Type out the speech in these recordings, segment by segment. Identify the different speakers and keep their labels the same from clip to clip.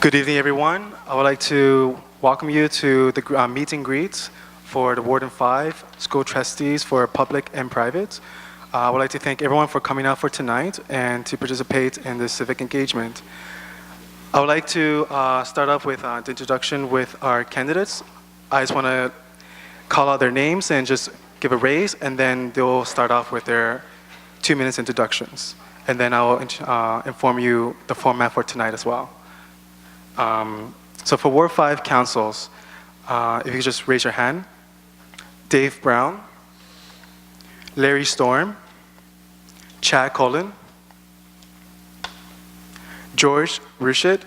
Speaker 1: Good evening, everyone. I would like to welcome you to the meet and greet for the Warden 5 school trustees for public and private. I would like to thank everyone for coming out for tonight and to participate in this civic engagement. I would like to start off with the introduction with our candidates. I just want to call out their names and just give a raise, and then they'll start off with their 2 minutes introductions. And then I will inform you the format for tonight as well. So for Ward 5 councils, if you could just raise your hand. Dave Brown, Larry Storm, Chad Cullen, George Rushid.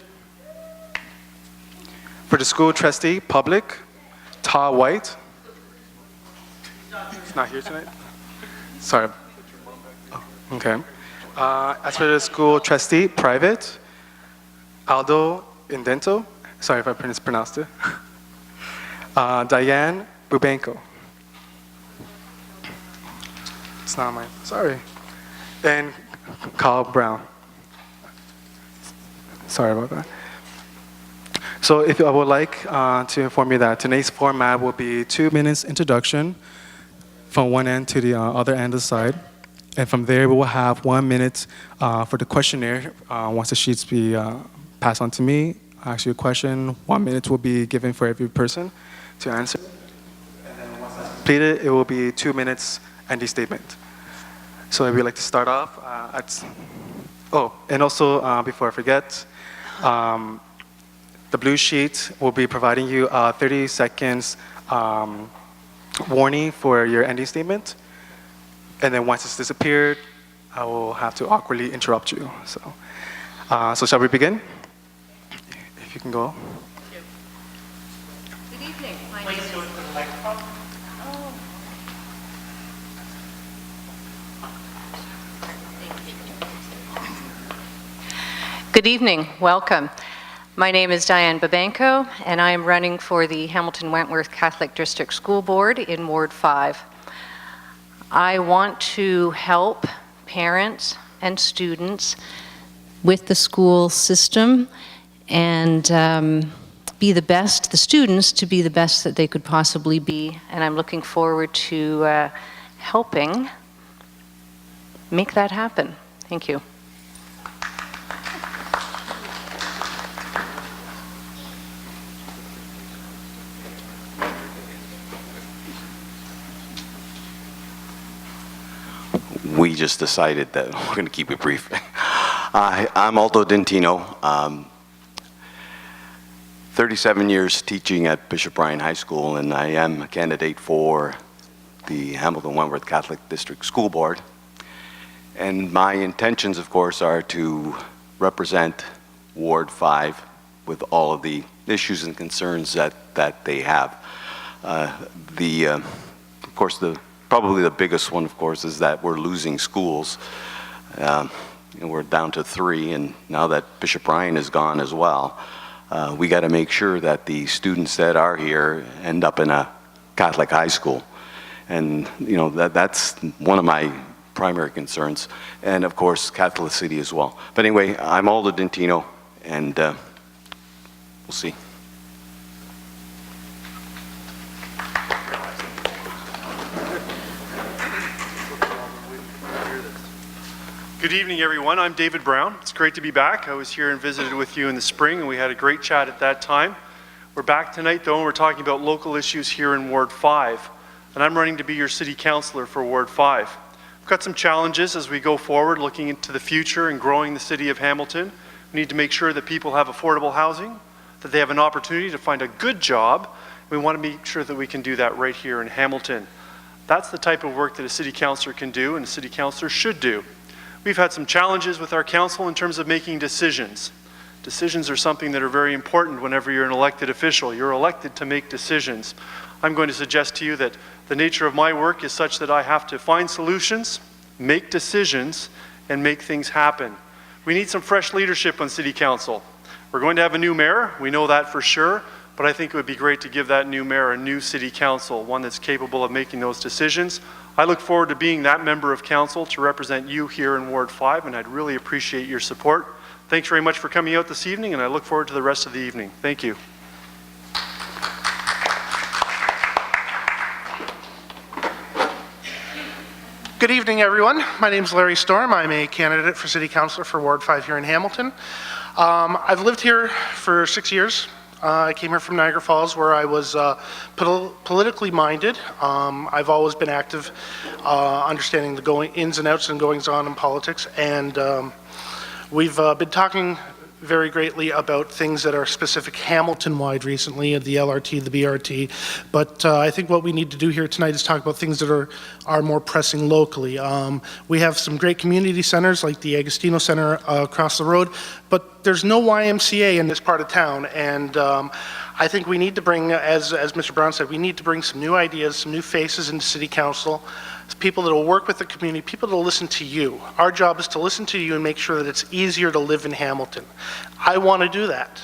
Speaker 1: For the school trustee, public, Todd White. He's not here tonight? Sorry. Oh, okay. As for the school trustee, private, Aldo Indento, sorry if I mispronounced it. Diane Bubenko. It's not mine, sorry. And Carl Brown. Sorry about that. So if I would like to inform you that tonight's format will be 2 minutes introduction from one end to the other end of the side. And from there, we will have 1 minute for the questionnaire once the sheets be passed on to me. I ask you a question. 1 minute will be given for every person to answer. And then once that's completed, it will be 2 minutes ending statement. So if you'd like to start off, and also before I forget, the blue sheet will be providing you 30 seconds warning for your ending statement. And then once it's disappeared, I will have to awkwardly interrupt you. So shall we begin? If you can go.
Speaker 2: Good evening. My name is... Good evening. Welcome. My name is Diane Babanko, and I am running for the Hamilton-Wentworth Catholic District School Board in Ward 5. I want to help parents and students with the school system and be the best, the students to be the best that they could possibly be. And I'm looking forward to helping make that happen. Thank you.
Speaker 3: We just decided that we're going to keep it brief. I'm Aldo Dentino, 37 years teaching at Bishop Bryan High School, and I am a candidate for the Hamilton-Wentworth Catholic District School Board. And my intentions, of course, are to represent Ward 5 with all of the issues and concerns that they have. Of course, probably the biggest one, of course, is that we're losing schools. And we're down to 3, and now that Bishop Bryan is gone as well, we got to make sure that the students that are here end up in a Catholic high school. And you know, that's one of my primary concerns. And of course, Catholicity as well. But anyway, I'm Aldo Dentino, and we'll see.
Speaker 4: Good evening, everyone. I'm David Brown. It's great to be back. I was here and visited with you in the spring, and we had a great chat at that time. We're back tonight, though, and we're talking about local issues here in Ward 5. And I'm running to be your city councillor for Ward 5. We've got some challenges as we go forward, looking into the future and growing the city of Hamilton. We need to make sure that people have affordable housing, that they have an opportunity to find a good job. We want to make sure that we can do that right here in Hamilton. That's the type of work that a city councillor can do and a city councillor should do. We've had some challenges with our council in terms of making decisions. Decisions are something that are very important whenever you're an elected official. You're elected to make decisions. I'm going to suggest to you that the nature of my work is such that I have to find solutions, make decisions, and make things happen. We need some fresh leadership on City Council. We're going to have a new mayor, we know that for sure, but I think it would be great to give that new mayor a new City Council, one that's capable of making those decisions. I look forward to being that member of council to represent you here in Ward 5, and I'd really appreciate your support. Thanks very much for coming out this evening, and I look forward to the rest of the evening. Thank you.
Speaker 5: Good evening, everyone. My name is Larry Storm. I'm a candidate for City Councillor for Ward 5 here in Hamilton. I've lived here for 6 years. I came here from Niagara Falls, where I was politically minded. I've always been active, understanding the ins and outs and goings on in politics, and we've been talking very greatly about things that are specific Hamilton-wide recently, the LRT, the BRT, but I think what we need to do here tonight is talk about things that are more pressing locally. We have some great community centers like the Agostino Center across the road, but there's no YMCA in this part of town, and I think we need to bring, as Mr. Brown said, we need to bring some new ideas, some new faces into City Council, people that will work with the community, people that will listen to you. Our job is to listen to you and make sure that it's easier to live in Hamilton. I want to do that.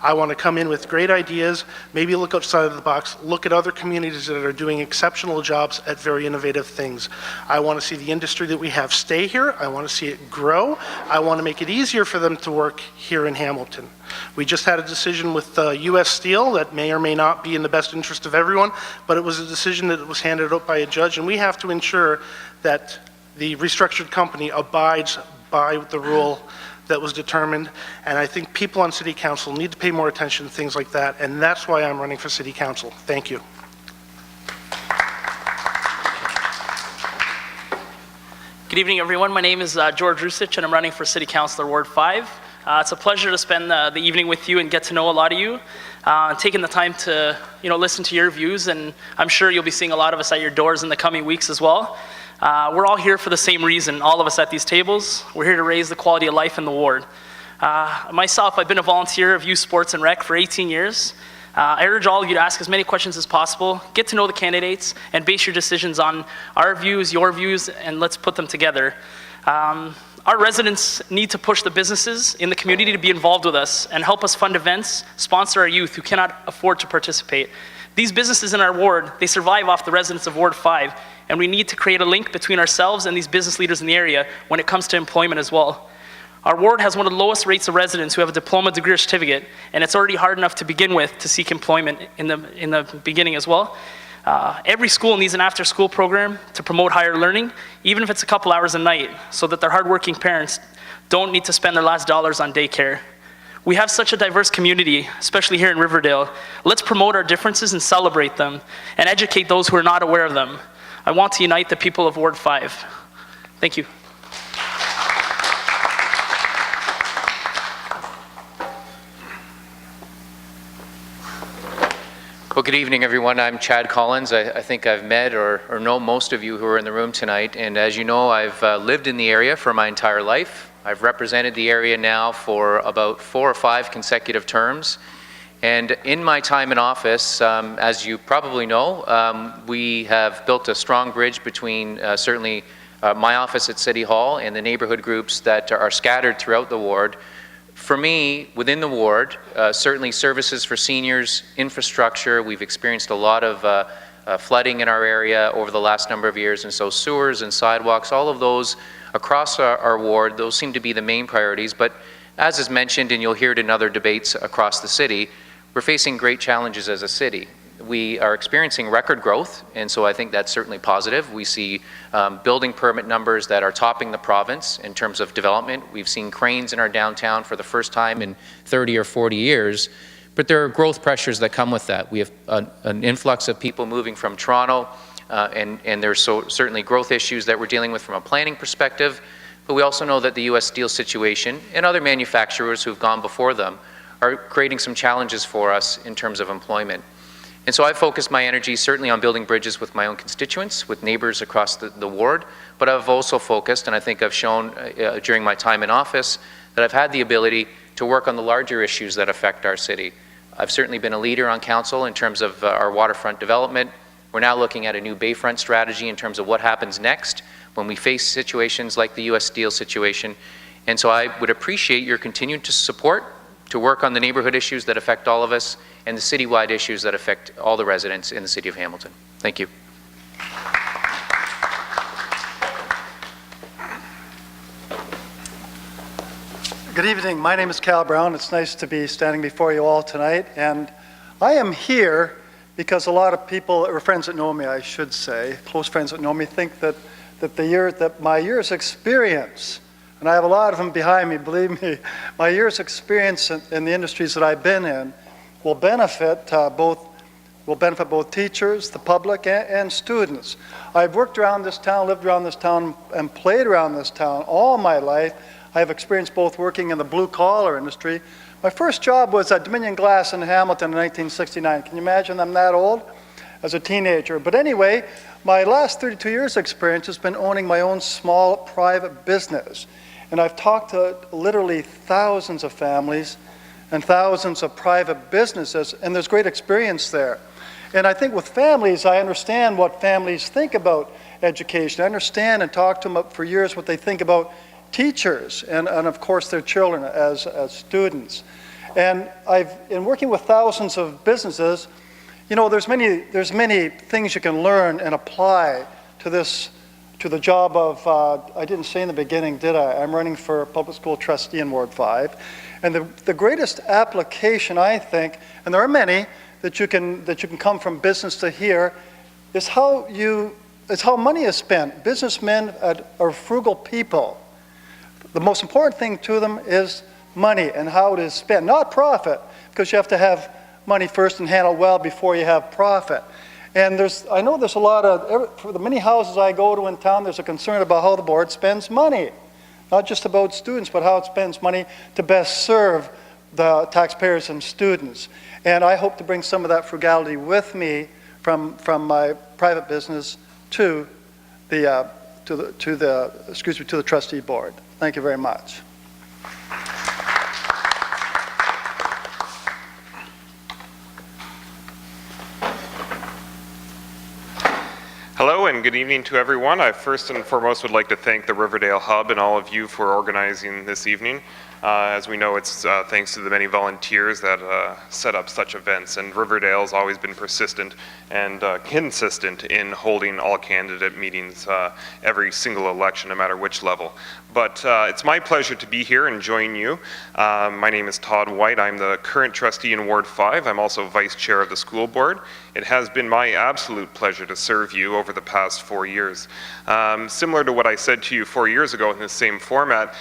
Speaker 5: I want to come in with great ideas, maybe look outside of the box, look at other communities that are doing exceptional jobs at very innovative things. I want to see the industry that we have stay here. I want to see it grow. I want to make it easier for them to work here in Hamilton. We just had a decision with U.S. Steel that may or may not be in the best interest of everyone, but it was a decision that was handed out by a judge, and we have to ensure that the restructured company abides by the rule that was determined, and I think people on City Council need to pay more attention to things like that, and that's why I'm running for City Council. Thank you.
Speaker 6: Good evening, everyone. My name is George Rusich, and I'm running for City Councilor Ward 5. It's a pleasure to spend the evening with you and get to know a lot of you, taking the time to listen to your views, and I'm sure you'll be seeing a lot of us at your doors in the coming weeks as well. We're all here for the same reason, all of us at these tables. We're here to raise the quality of life in the ward. Myself, I've been a volunteer of youth sports and rec for 18 years. I urge all of you to ask as many questions as possible, get to know the candidates, and base your decisions on our views, your views, and let's put them together. Our residents need to push the businesses in the community to be involved with us and help us fund events, sponsor our youth who cannot afford to participate. These businesses in our ward, they survive off the residents of Ward 5, and we need to create a link between ourselves and these business leaders in the area when it comes to employment as well. Our ward has one of the lowest rates of residents who have a diploma, degree, or certificate, and it's already hard enough to begin with to seek employment in the beginning as well. Every school needs an after-school program to promote higher learning, even if it's a couple hours a night, so that their hardworking parents don't need to spend their last dollars on daycare. We have such a diverse community, especially here in Riverdale. Let's promote our differences and celebrate them, and educate those who are not aware of them. I want to unite the people of Ward 5. Thank you.
Speaker 7: Well, good evening, everyone. I'm Chad Collins. I think I've met or know most of you who are in the room tonight. And as you know, I've lived in the area for my entire life. I've represented the area now for about 4 or 5 consecutive terms. And in my time in office, as you probably know, we have built a strong bridge between certainly my office at City Hall and the neighborhood groups that are scattered throughout the ward. For me, within the ward, certainly services for seniors, infrastructure, we've experienced a lot of flooding in our area over the last number of years, and so sewers and sidewalks, all of those across our ward, those seem to be the main priorities. But as is mentioned, and you'll hear it in other debates across the city, we're facing great challenges as a city. We are experiencing record growth, and so I think that's certainly positive. We see building permit numbers that are topping the province in terms of development. We've seen cranes in our downtown for the first time in 30 or 40 years, but there are growth pressures that come with that. We have an influx of people moving from Toronto, and there's certainly growth issues that we're dealing with from a planning perspective, but we also know that the U.S. Steel situation and other manufacturers who've gone before them are creating some challenges for us in terms of employment. And so I focused my energy certainly on building bridges with my own constituents, with neighbors across the ward, but I've also focused, and I think I've shown during my time in office, that I've had the ability to work on the larger issues that affect our city. I've certainly been a leader on council in terms of our waterfront development. We're now looking at a new bayfront strategy in terms of what happens next when we face situations like the U.S. Steel situation. And so I would appreciate your continued support to work on the neighborhood issues that affect all of us and the citywide issues that affect all the residents in the city of Hamilton. Thank you.
Speaker 5: Good
Speaker 8: Good evening. My name is Cal Brown. It's nice to be standing before you all tonight. And I am here because a lot of people, or friends that know me, I should say, close friends that know me, think that my years experience, and I have a lot of them behind me, believe me, my years experience in the industries that I've been in will benefit both teachers, the public, and students. I've worked around this town, lived around this town, and played around this town all my life. I have experience both working in the blue-collar industry. My first job was at Dominion Glass in Hamilton in 1969. Can you imagine I'm that old? As a teenager. But anyway, my last 32 years experience has been owning my own small private business. And I've talked to literally thousands of families and thousands of private businesses, and there's great experience there. And I think with families, I understand what families think about education. I understand and talk to them for years what they think about teachers and of course their children as students. And in working with thousands of businesses, you know, there's many things you can learn and apply to the job of, I didn't say in the beginning, did I? I'm running for public school trustee in Ward 5. And the greatest application, I think, and there are many that you can come from business to here, is how money is spent. Businessmen are frugal people. The most important thing to them is money and how it is spent, not profit, because you have to have money first and handle well before you have profit. And I know there's a lot for the many houses I go to in town, there's a concern about how the board spends money. Not just about students, but how it spends money to best serve the taxpayers and students. And I hope to bring some of that frugality with me from my private business to the trustee board. Thank you very much.
Speaker 9: Hello and good evening to everyone. I first and foremost would like to thank the Riverdale Hub and all of you for organizing this evening. As we know, it's thanks to the many volunteers that set up such events, and Riverdale has always been persistent and consistent in holding all candidate meetings every single election, no matter which level. But it's my pleasure to be here and join you. My name is Todd White. I'm the current trustee in Ward 5. I'm also vice chair of the school board. It has been my absolute pleasure to serve you over the past 4 years. Similar to what I said to you 4 years ago in the same format,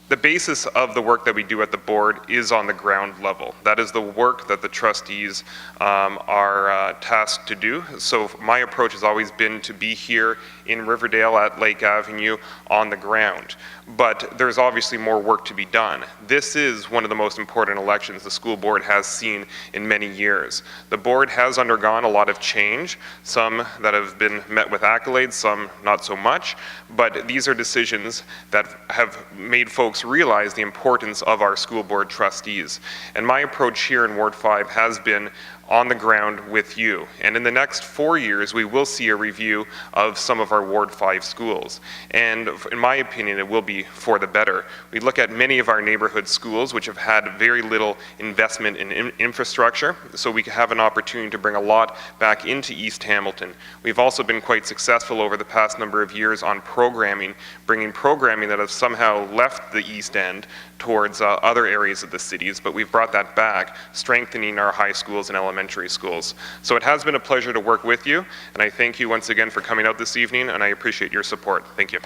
Speaker 9: the basis of the work that we do at the board is on the ground level. That is the work that the trustees are tasked to do. So my approach has always been to be here in Riverdale at Lake Avenue on the ground. But there's obviously more work to be done. This is one of the most important elections the school board has seen in many years. The board has undergone a lot of change, some that have been met with accolades, some not so much, but these are decisions that have made folks realize the importance of our school board trustees. And my approach here in Ward 5 has been on the ground with you. And in the next 4 years, we will see a review of some of our Ward 5 schools. And in my opinion, it will be for the better. We look at many of our neighborhood schools, which have had very little investment in infrastructure, so we have an opportunity to bring a lot back into East Hamilton. We've also been quite successful over the past number of years on programming, bringing programming that has somehow left the East End towards other areas of the cities, but we've brought that back, strengthening our high schools and elementary schools. So it has been a pleasure to work with you, and I thank you once again for coming out this evening, and I appreciate your support. Thank you.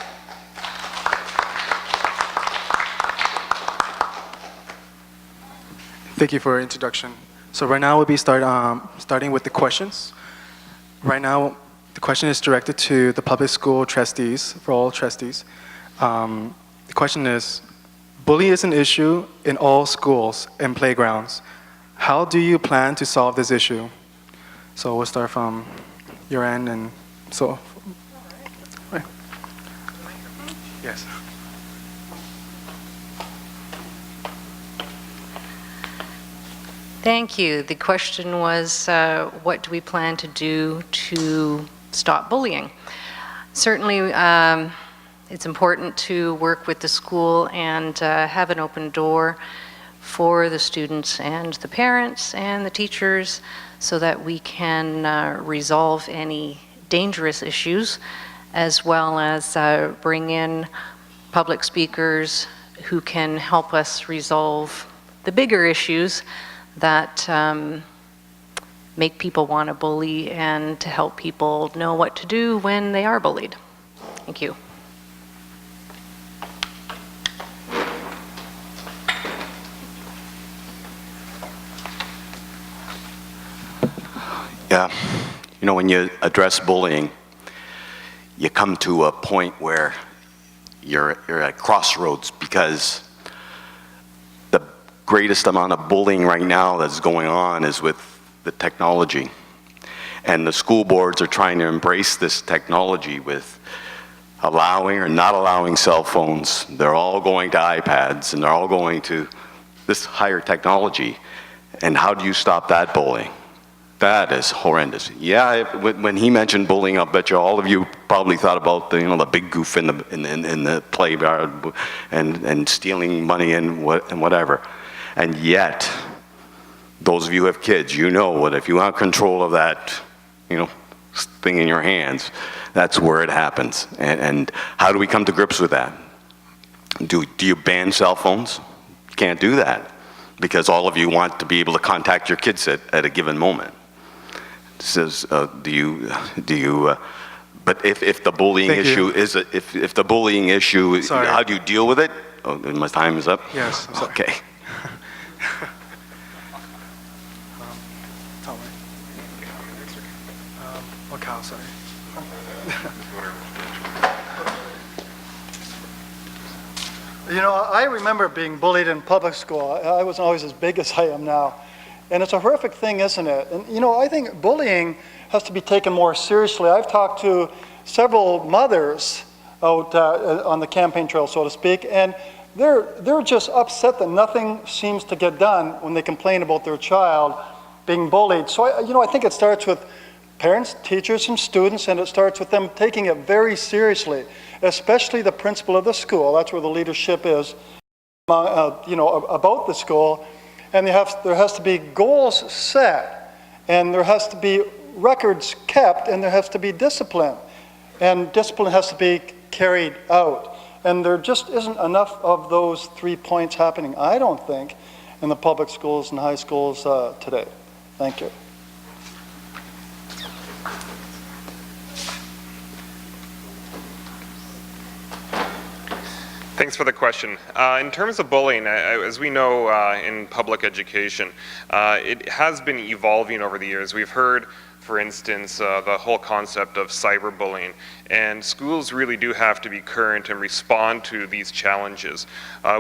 Speaker 1: Thank you for your introduction. So right now we'll be starting with the questions. Right now, the question is directed to the public school trustees, for all trustees. The question is, bullying is an issue in all schools and playgrounds. How do you plan to solve this issue? So we'll start from your end and so. Right. Yes.
Speaker 2: Thank you. The question was, what do we plan to do to stop bullying? Certainly, it's important to work with the school and have an open door for the students and the parents and the teachers so that we can resolve any dangerous issues, as well as bring in public speakers, who can help us resolve the bigger issues that make people want to bully and to help people know what to do when they are bullied. Thank you.
Speaker 3: Yeah, you know, when you address bullying, you come to a point where you're at crossroads, because the greatest amount of bullying right now that's going on is with the technology. And the school boards are trying to embrace this technology with allowing or not allowing cell phones. They're all going to iPads, and they're all going to this higher technology. And how do you stop that bullying? That is horrendous. Yeah, when he mentioned bullying, I'll bet you all of you probably thought about the, the big goof in the playground and stealing money and whatever. And yet, those of you who have kids, you know what, if you want control of that, thing in your hands, that's where it happens. And how do we come to grips with that? Do you ban cell phones? You can't do that, because all of you want to be able to contact your kids at a given moment. Says, but if the bullying
Speaker 1: Thank
Speaker 3: issue
Speaker 1: you.
Speaker 3: is if the bullying issue,
Speaker 1: Sorry.
Speaker 3: how do you deal with it? Oh, my time is up.
Speaker 1: Yes, I'm sorry.
Speaker 3: Okay.
Speaker 1: Tell me. Okay, I'm sorry.
Speaker 8: I remember being bullied in public school. I wasn't always as big as I am now. And it's a horrific thing, isn't it? And, I think bullying has to be taken more seriously. I've talked to several mothers out on the campaign trail, so to speak, and they're just upset that nothing seems to get done when they complain about their child being bullied. So, I think it starts with parents, teachers, and students, and it starts with them taking it very seriously, especially the principal of the school. That's where the leadership is, about the school. And there has to be goals set, and there has to be records kept, and there has to be discipline. And discipline has to be carried out. And there just isn't enough of those 3 points happening, I don't think, in the public schools and high schools today. Thank you.
Speaker 9: Thanks for the question. In terms of bullying, as we know in public education, it has been evolving over the years. We've heard, for instance, the whole concept of cyberbullying, and schools really do have to be current and respond to these challenges.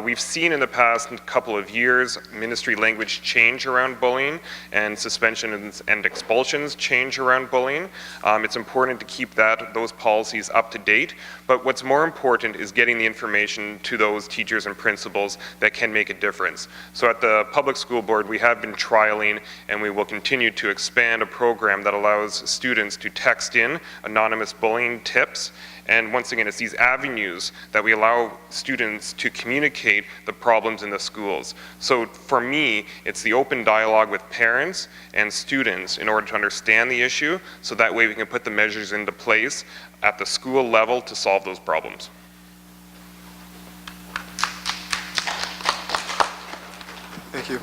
Speaker 9: We've seen in the past couple of years ministry language change around bullying, and suspensions and expulsions change around bullying. It's important to keep those policies up to date, but what's more important is getting the information to those teachers and principals that can make a difference. So at the Public School Board, we have been trialing, and we will continue to expand a program that allows students to text in anonymous bullying tips. And once again, it's these avenues that we allow students to communicate the problems in the schools. So for me, it's the open dialogue with parents and students in order to understand the issue, so that way we can put the measures into place at the school level to solve those problems.
Speaker 1: Thank you.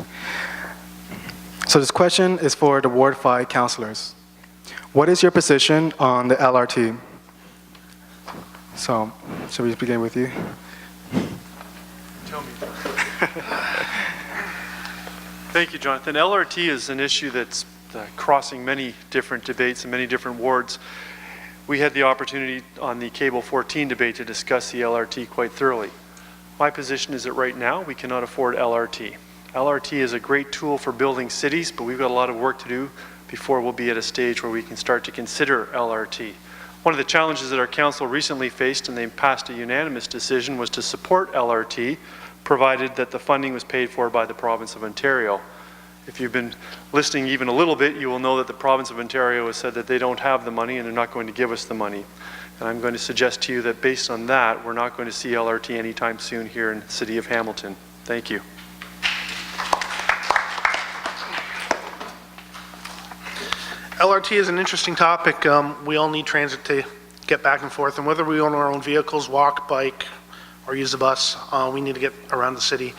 Speaker 1: So this question is for the Ward 5 councillors. What is your position on the LRT? So, shall we begin with you?
Speaker 4: Tell me. Thank you, Jonathan. LRT is an issue that's crossing many different debates in many different wards. We had the opportunity on the Cable 14 debate to discuss the LRT quite thoroughly. My position is that right now we cannot afford LRT. LRT is a great tool for building cities, but we've got a lot of work to do before we'll be at a stage where we can start to consider LRT. One of the challenges that our council recently faced, and they passed a unanimous decision, was to support LRT, provided that the funding was paid for by the province of Ontario. If you've been listening even a little bit, you will know that the province of Ontario has said that they don't have the money and they're not going to give us the money. And I'm going to suggest to you that based on that, we're not going to see LRT anytime soon here in the city of Hamilton. Thank you.
Speaker 5: LRT is an interesting topic. We all need transit to get back and forth, and whether we own our own vehicles, walk, bike, or use the bus. We need to get around the city.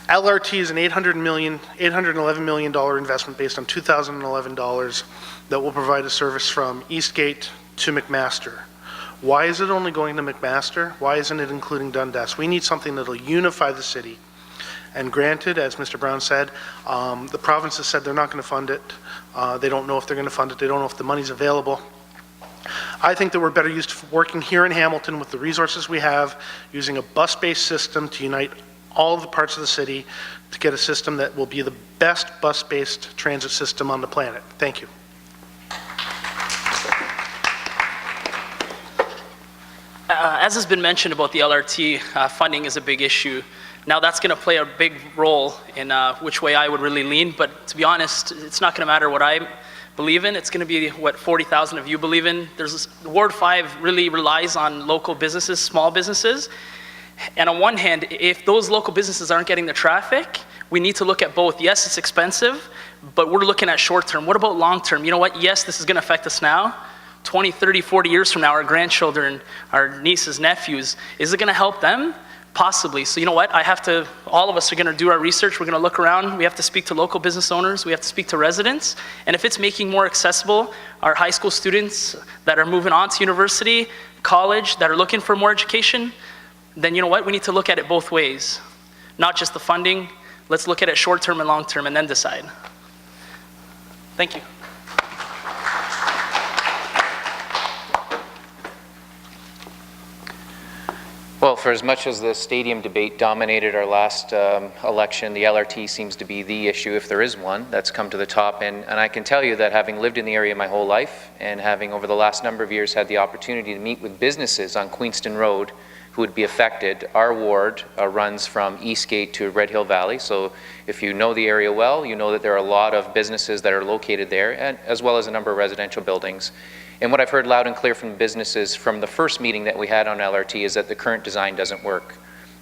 Speaker 5: LRT is an $811 million investment based on 2011 dollars that will provide a service from Eastgate to McMaster. Why is it only going to McMaster? Why isn't it including Dundas? We need something that will unify the city. And granted, as Mr. Brown said, the province has said they're not going to fund it. They don't know if they're going to fund it. They don't know if the money's available. I think that we're better used to working here in Hamilton with the resources we have, using a bus-based system to unite all of the parts of the city to get a system that will be the best bus-based transit system on the planet. Thank you.
Speaker 6: As has been mentioned about the LRT, funding is a big issue. Now that's going to play a big role in which way I would really lean, but to be honest, it's not going to matter what I believe in. It's going to be what 40,000 of you believe in. Ward 5 really relies on local businesses, small businesses. And on one hand, if those local businesses aren't getting the traffic, we need to look at both. Yes, it's expensive, but we're looking at short term. What about long term? You know what? Yes, this is going to affect us now. 20, 30, 40 years from now, our grandchildren, our nieces, nephews, is it going to help them? Possibly. So you know what? All of us are going to do our research. We're going to look around. We have to speak to local business owners. We have to speak to residents. And if it's making more accessible, our high school students that are moving on to university, college, that are looking for more education, then you know what? We need to look at it both ways. Not just the funding. Let's look at it short term and long term and then decide. Thank you.
Speaker 7: Well, for as much as the stadium debate dominated our last election, the LRT seems to be the issue, if there is one, that's come to the top. And I can tell you that having lived in the area my whole life and having over the last number of years had the opportunity to meet with businesses on Queenston Road who would be affected, our ward runs from Eastgate to Red Hill Valley. So if you know the area well, you know that there are a lot of businesses that are located there, and as well as a number of residential buildings. And what I've heard loud and clear from businesses from the first meeting that we had on LRT is that the current design doesn't work.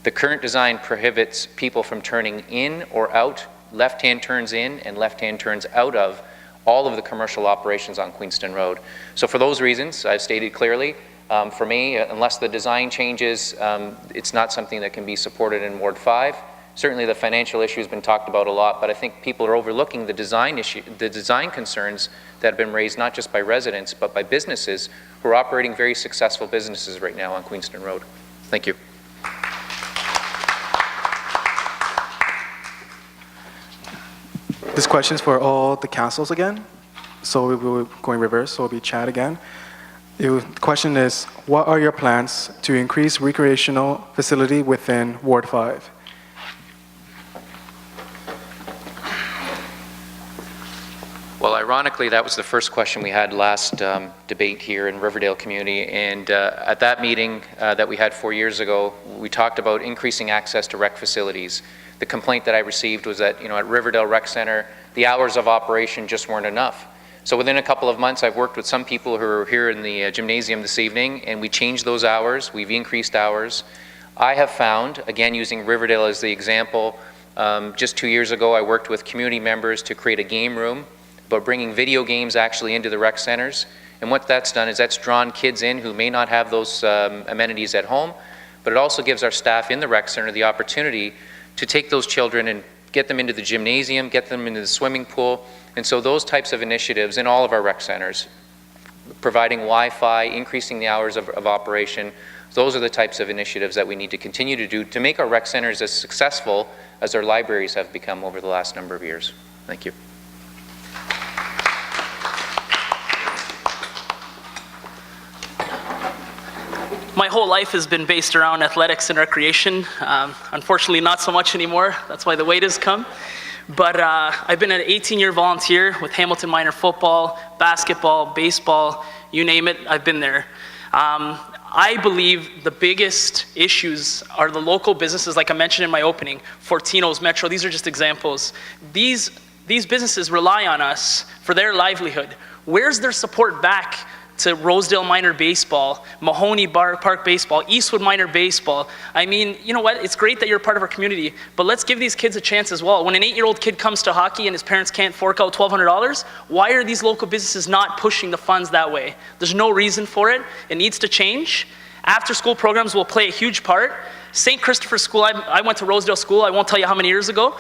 Speaker 7: The current design prohibits people from turning in or out, left-hand turns in and left-hand turns out of all of the commercial operations on Queenston Road. So for those reasons, I've stated clearly, for me, unless the design changes, it's not something that can be supported in Ward 5. Certainly the financial issue has been talked about a lot, but I think people are overlooking the design issue, the design concerns that have been raised not just by residents, but by businesses who are operating very successful businesses right now on Queenston Road. Thank you.
Speaker 1: This question is for all the councils again. So we will go in reverse, so it'll be Chad again. The question is, what are your plans to increase recreational facility within Ward 5?
Speaker 7: Well, ironically, that was the first question we had last debate here in Riverdale Community, and at that meeting that we had 4 years ago, we talked about increasing access to rec facilities. The complaint that I received was that, at Riverdale Rec Center, the hours of operation just weren't enough. So within a couple of months, I've worked with some people who are here in the gymnasium this evening, and we changed those hours. We've increased hours. I have found, again, using Riverdale as the example, just 2 years ago, I worked with community members to create a game room, but bringing video games actually into the rec centers. And what that's done is that's drawn kids in who may not have those amenities at home, but it also gives our staff in the rec center the opportunity to take those children and get them into the gymnasium, get them into the swimming pool. And so those types of initiatives in all of our rec centers, providing Wi-Fi, increasing the hours of operation, those are the types of initiatives that we need to continue to do to make our rec centers as successful as our libraries have become over the last number of years. Thank you.
Speaker 6: My whole life has been based around athletics and recreation. Unfortunately, not so much anymore. That's why the weight has come. But I've been an 18-year volunteer with Hamilton Minor football, basketball, baseball, you name it, I've been there. I believe the biggest issues are the local businesses, like I mentioned in my opening, Fortino's, Metro, these are just examples. These businesses rely on us for their livelihood. Where's their support back to Rosedale Minor Baseball, Mahoney Park Baseball, Eastwood Minor Baseball? I mean, you know what? It's great that you're a part of our community, but let's give these kids a chance as well. When an 8-year-old kid comes to hockey and his parents can't fork out $1,200, why are these local businesses not pushing the funds that way? There's no reason for it. It needs to change. After-school programs will play a huge part. St. Christopher's School, I went to Rosedale School, I won't tell you how many years ago,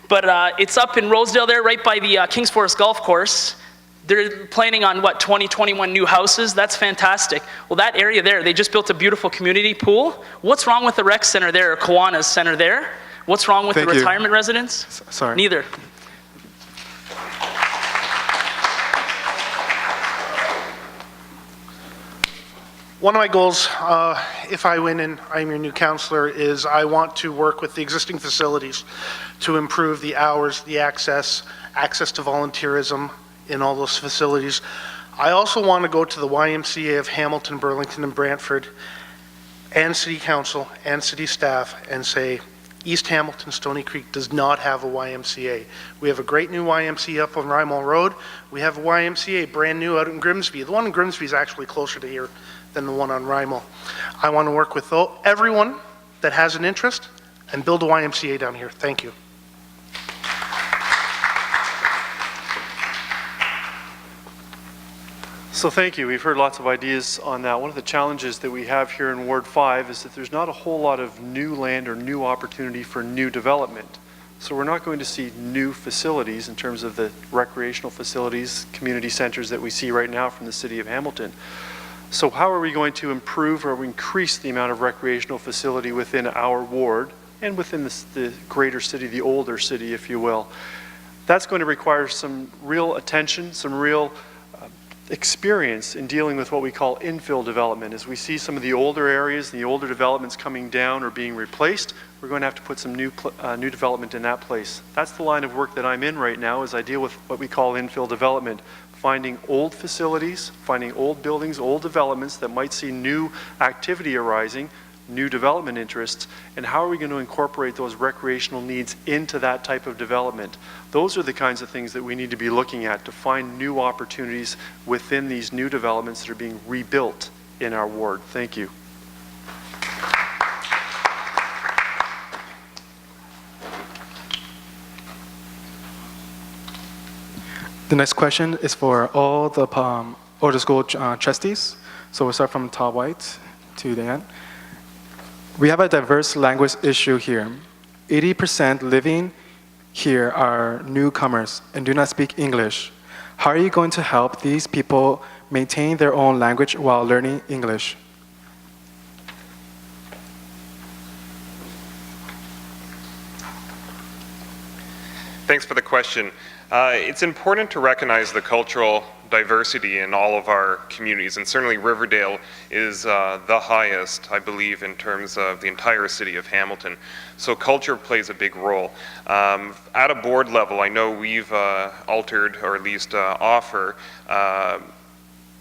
Speaker 6: but it's up in Rosedale there, right by the Kings Forest Golf Course. They're planning on, 20, 21 new houses. That's fantastic. Well, that area there, they just built a beautiful community pool. What's wrong with the rec center there, or Kiwanis Center there? What's wrong with the retirement residence?
Speaker 1: Sorry.
Speaker 6: Neither.
Speaker 5: One of my goals, if I win and I'm your new counselor, is I want to work with the existing facilities to improve the hours, the access to volunteerism in all those facilities. I also want to go to the YMCA of Hamilton, Burlington, and Brantford, and City Council and City staff, and say, East Hamilton, Stony Creek does not have a YMCA. We have a great new YMCA up on Rymall Road. We have a YMCA brand new out in Grimsby. The one in Grimsby is actually closer to here than the one on Rymall. I want to work with everyone that has an interest and build a YMCA down here. Thank you.
Speaker 4: So thank you. We've heard lots of ideas on that. One of the challenges that we have here in Ward 5 is that there's not a whole lot of new land or new opportunity for new development. So we're not going to see new facilities in terms of the recreational facilities, community centers that we see right now from the city of Hamilton. So how are we going to improve or increase the amount of recreational facility within our ward and within the greater city, the older city, if you will? That's going to require some real attention, some real experience in dealing with what we call infill development. As we see some of the older areas, the older developments coming down or being replaced, we're going to have to put some new development in that place. That's the line of work that I'm in right now, as I deal with what we call infill development. Finding old facilities, finding old buildings, old developments that might see new activity arising, new development interests, and how are we going to incorporate those recreational needs into that type of development? Those are the kinds of things that we need to be looking at to find new opportunities within these new developments that are being rebuilt in our ward. Thank you.
Speaker 1: The next question is for all the older school trustees. So we'll start from Todd White to the end. We have a diverse language issue here. 80% living here are newcomers and do not speak English. How are you going to help these people maintain their own language while learning English?
Speaker 9: Thanks for the question. It's important to recognize the cultural diversity in all of our communities, and certainly Riverdale is the highest, I believe, in terms of the entire city of Hamilton. So culture plays a big role. At a board level, I know we've altered, or at least offer,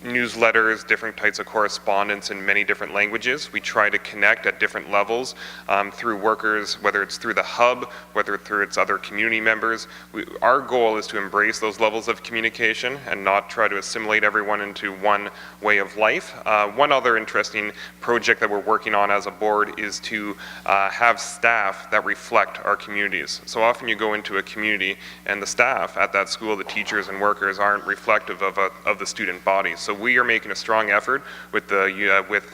Speaker 9: newsletters, different types of correspondence in many different languages. We try to connect at different levels through workers, whether it's through the hub, whether through its other community members. Our goal is to embrace those levels of communication and not try to assimilate everyone into one way of life. One other interesting project that we're working on as a board is to have staff that reflect our communities. So often you go into a community and the staff at that school, the teachers and workers, aren't reflective of the student body. So we are making a strong effort with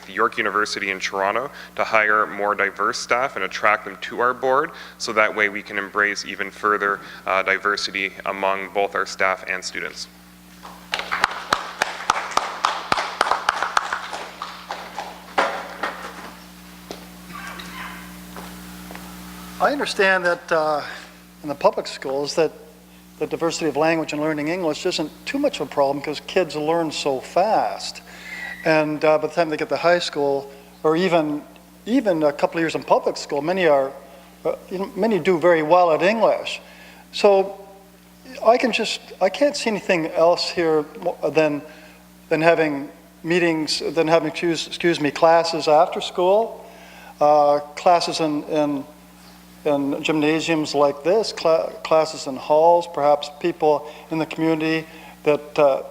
Speaker 9: York University in Toronto to hire more diverse staff and attract them to our board, so that way we can embrace even further diversity among both our staff and students.
Speaker 8: I understand that in the public schools that the diversity of language and learning English isn't too much of a problem because kids learn so fast. And by the time they get to high school, or even a couple of years in public school, many do very well at English. So I can't see anything else here than having meetings, than having, classes after school, classes in gymnasiums like this, classes in halls, perhaps people in the community that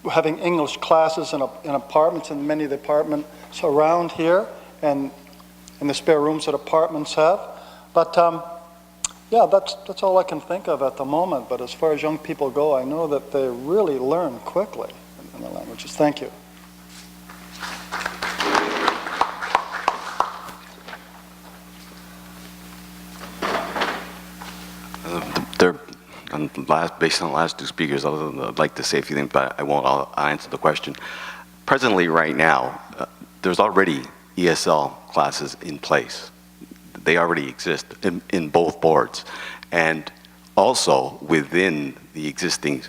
Speaker 8: having English classes in apartments, in many of the apartments around here, and in the spare rooms that apartments have. But yeah, that's all I can think of at the moment. But as far as young people go, I know that they really learn quickly in the languages. Thank you.
Speaker 3: Based on the last two speakers, I'd like to say a few things, but I won't. I'll answer the question. Presently, right now, there's already ESL classes in place. They already exist in both boards. And also, within the existing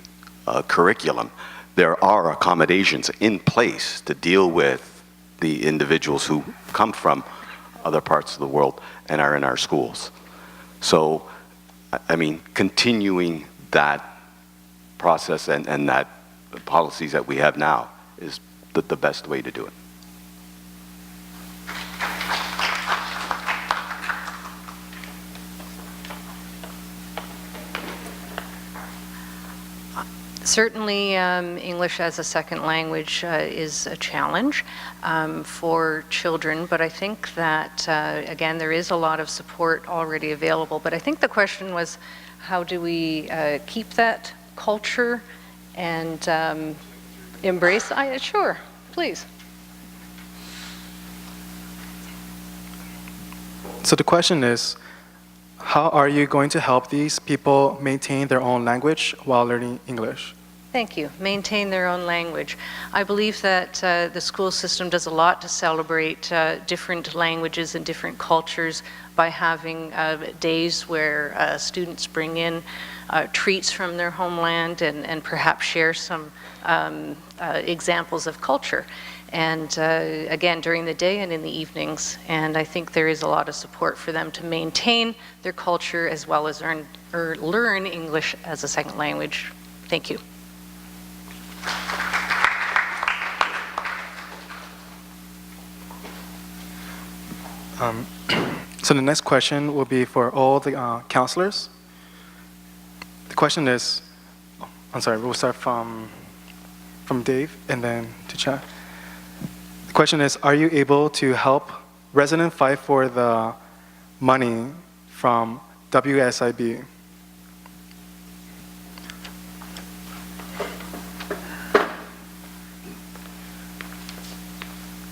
Speaker 3: curriculum, there are accommodations in place to deal with the individuals who come from other parts of the world and are in our schools. So, I mean, continuing that process and that policies that we have now is the best way to do it.
Speaker 2: Certainly, English as a second language is a challenge for children, but I think that, again, there is a lot of support already available. But I think the question was, how do we keep that culture and embrace? Sure, please.
Speaker 1: So the question is, how are you going to help these people maintain their own language while learning English?
Speaker 2: Thank you. Maintain their own language. I believe that the school system does a lot to celebrate different languages and different cultures by having days where students bring in treats from their homeland and perhaps share some examples of culture. And again, during the day and in the evenings. And I think there is a lot of support for them to maintain their culture as well as learn English as a second language. Thank you.
Speaker 1: So the next question will be for all the counselors. The question is, I'm sorry, we'll start from Dave and then to Chad. The question is, are you able to help residents fight for the money from WSIB?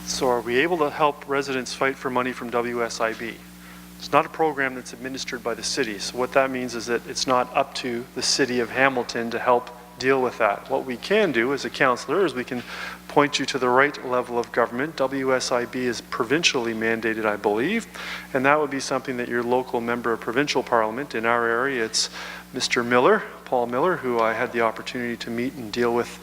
Speaker 4: So are we able to help residents fight for money from WSIB? It's not a program that's administered by the city. So what that means is that it's not up to the city of Hamilton to help deal with that. What we can do as a councillor is we can point you to the right level of government. WSIB is provincially mandated, I believe, and that would be something that your local member of provincial parliament, in our area, it's Mr. Miller, Paul Miller, who I had the opportunity to meet and deal with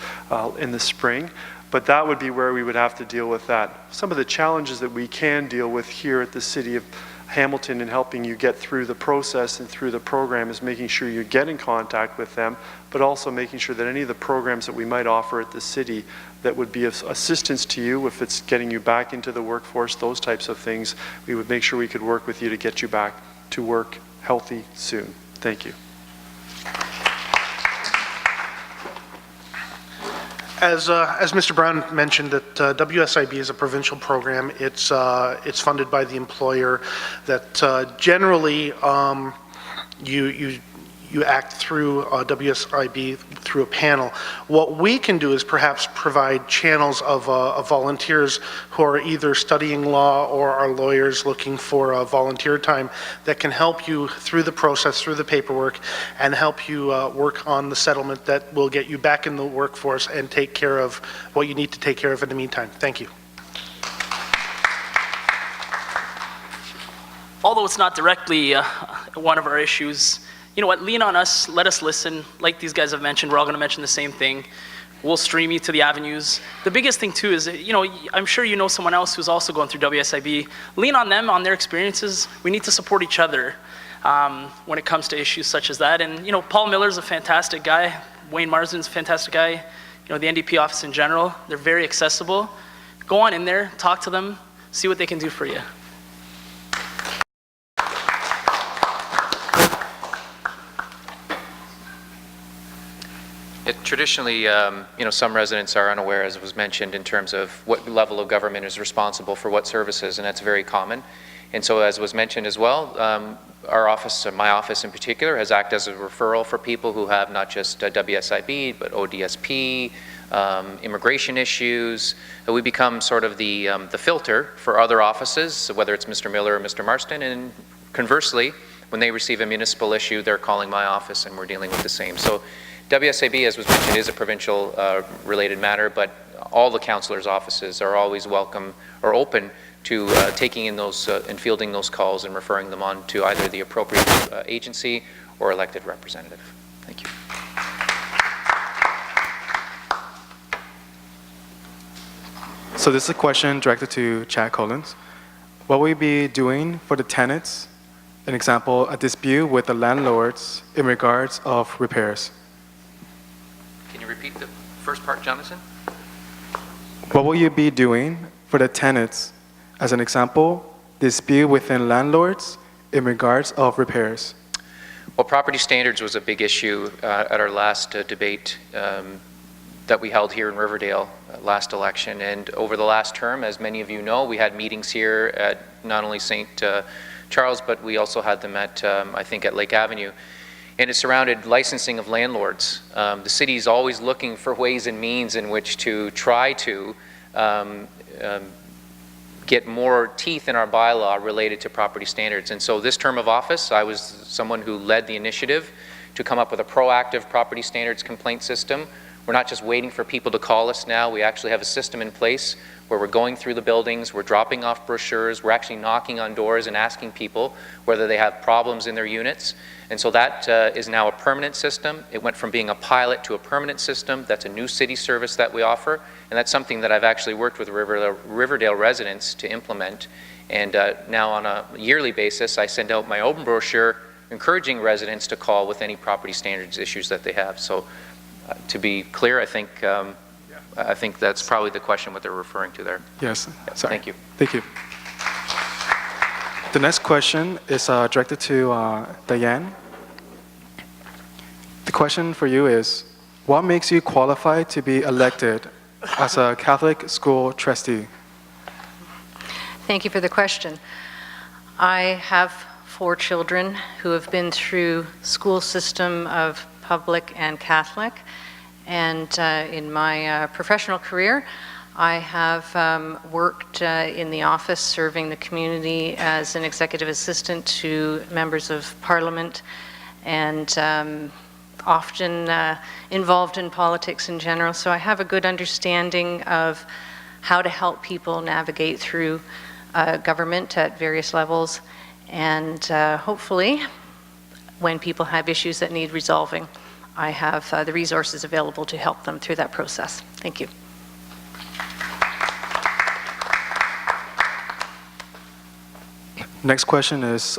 Speaker 4: in the spring. But that would be where we would have to deal with that. Some of the challenges that we can deal with here at the City of Hamilton in helping you get through the process and through the program is making sure you get in contact with them, but also making sure that any of the programs that we might offer at the city that would be of assistance to you, if it's getting you back into the workforce, those types of things, we would make sure we could work with you to get you back to work healthy soon. Thank you.
Speaker 5: As Mr. Brown mentioned, that WSIB is a provincial program. It's funded by the employer. That generally you act through WSIB through a panel. What we can do is perhaps provide channels of volunteers who are either studying law or are lawyers looking for volunteer time that can help you through the process, through the paperwork, and help you work on the settlement that will get you back in the workforce and take care of what you need to take care of in the meantime. Thank you.
Speaker 6: Although it's not directly one of our issues, you know what, lean on us, let us listen. Like these guys have mentioned, we're all gonna mention the same thing. We'll stream you to the avenues. The biggest thing too is, you know, I'm sure you know someone else who's also going through WSIB. Lean on them, on their experiences. We need to support each other when it comes to issues such as that. And you know, Paul Miller's a fantastic guy. Wayne Marsden's a fantastic guy. You know, the NDP office in general, they're very accessible. Go on in there, talk to them, see what they can do for you.
Speaker 7: Traditionally, you know, some residents are unaware, as was mentioned, in terms of what level of government is responsible for what services, and that's very common. And so, as was mentioned as well, our office, my office in particular, has acted as a referral for people who have not just WSIB, but ODSP, immigration issues. We become sort of the filter for other offices, so whether it's Mr. Miller or Mr. Marston, and conversely, when they receive a municipal issue, they're calling my office and we're dealing with the same. So WSAB, as was mentioned, is a provincial related matter, but all the councillors' offices are always welcome or open to taking in those and fielding those calls and referring them on to either the appropriate agency or elected representative. Thank you.
Speaker 1: So this is a question directed to Chad Collins. What will you be doing for the tenants? An example, a dispute with the landlords in regards of repairs.
Speaker 7: Can you repeat the first part, Jonathan?
Speaker 1: What will you be doing for the tenants? As an example, dispute within landlords in regards of repairs.
Speaker 7: Well, property standards was a big issue at our last debate that we held here in Riverdale last election. And over the last term, as many of you know, we had meetings here at not only St. Charles, but we also had them at, I think, at Lake Avenue. And it surrounded licensing of landlords. The city is always looking for ways and means in which to try to get more teeth in our bylaw related to property standards. And so this term of office, I was someone who led the initiative to come up with a proactive property standards complaint system. We're not just waiting for people to call us now. We actually have a system in place where we're going through the buildings, we're dropping off brochures, we're actually knocking on doors and asking people whether they have problems in their units. And so that is now a permanent system. It went from being a pilot to a permanent system. That's a new city service that we offer. And that's something that I've actually worked with Riverdale residents to implement. And now on a yearly basis, I send out my open brochure encouraging residents to call with any property standards issues that they have. So to be clear, I think that's probably the question what they're referring to there.
Speaker 1: Yes,
Speaker 7: Yeah,
Speaker 1: sorry.
Speaker 7: thank you.
Speaker 1: Thank you. The next question is directed to Diane. The question for you is, what makes you qualified to be elected as a Catholic school trustee?
Speaker 2: Thank you for the question. I have 4 children who have been through school system of public and Catholic, and in my professional career, I have worked in the office serving the community as an executive assistant to members of Parliament, and often involved in politics in general. So I have a good understanding of how to help people navigate through government at various levels, and hopefully when people have issues that need resolving, I have the resources available to help them through that process. Thank you.
Speaker 1: Next question is,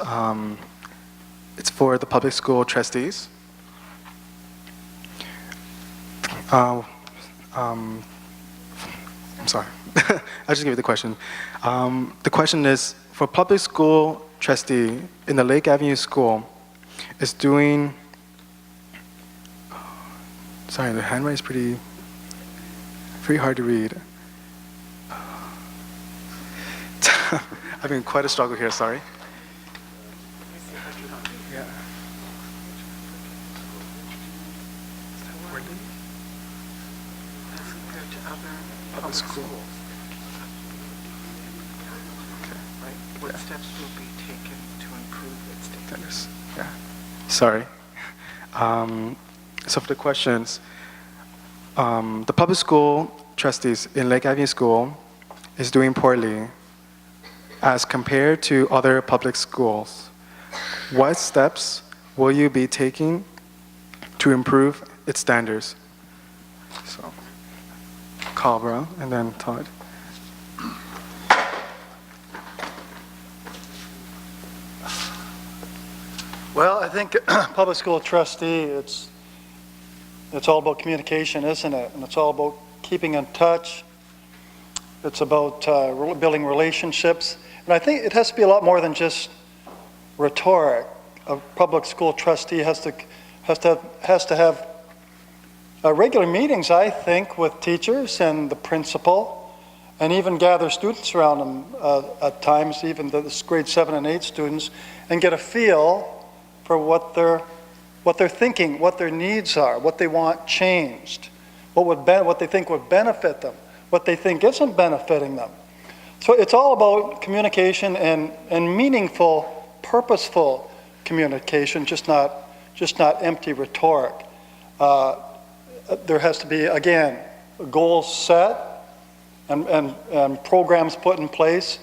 Speaker 1: it's for the public school trustees. I'm sorry, I'll just give you the question. The question is, for public school trustee in the Lake Avenue School, is doing, sorry, the handwriting is pretty hard to read. Having quite a struggle here, sorry. Yeah. Public school.
Speaker 10: What steps will be taken to improve its standards?
Speaker 1: Yeah. Sorry. So for the questions, the public school trustees in Lake Avenue School is doing poorly as compared to other public schools. What steps will you be taking to improve its standards? So, Carl and then Todd.
Speaker 8: Well, I think public school trustee, it's all about communication, isn't it? And it's all about keeping in touch. It's about building relationships. And I think it has to be a lot more than just rhetoric. A public school trustee has to have regular meetings, I think, with teachers and the principal, and even gather students around them at times, even the grade 7 and 8 students, and get a feel for what they're thinking, what their needs are, what they want changed, what they think would benefit them, what they think isn't benefiting them. So it's all about communication and meaningful, purposeful communication, just not empty rhetoric. There has to be, again, goals set and programs put in place,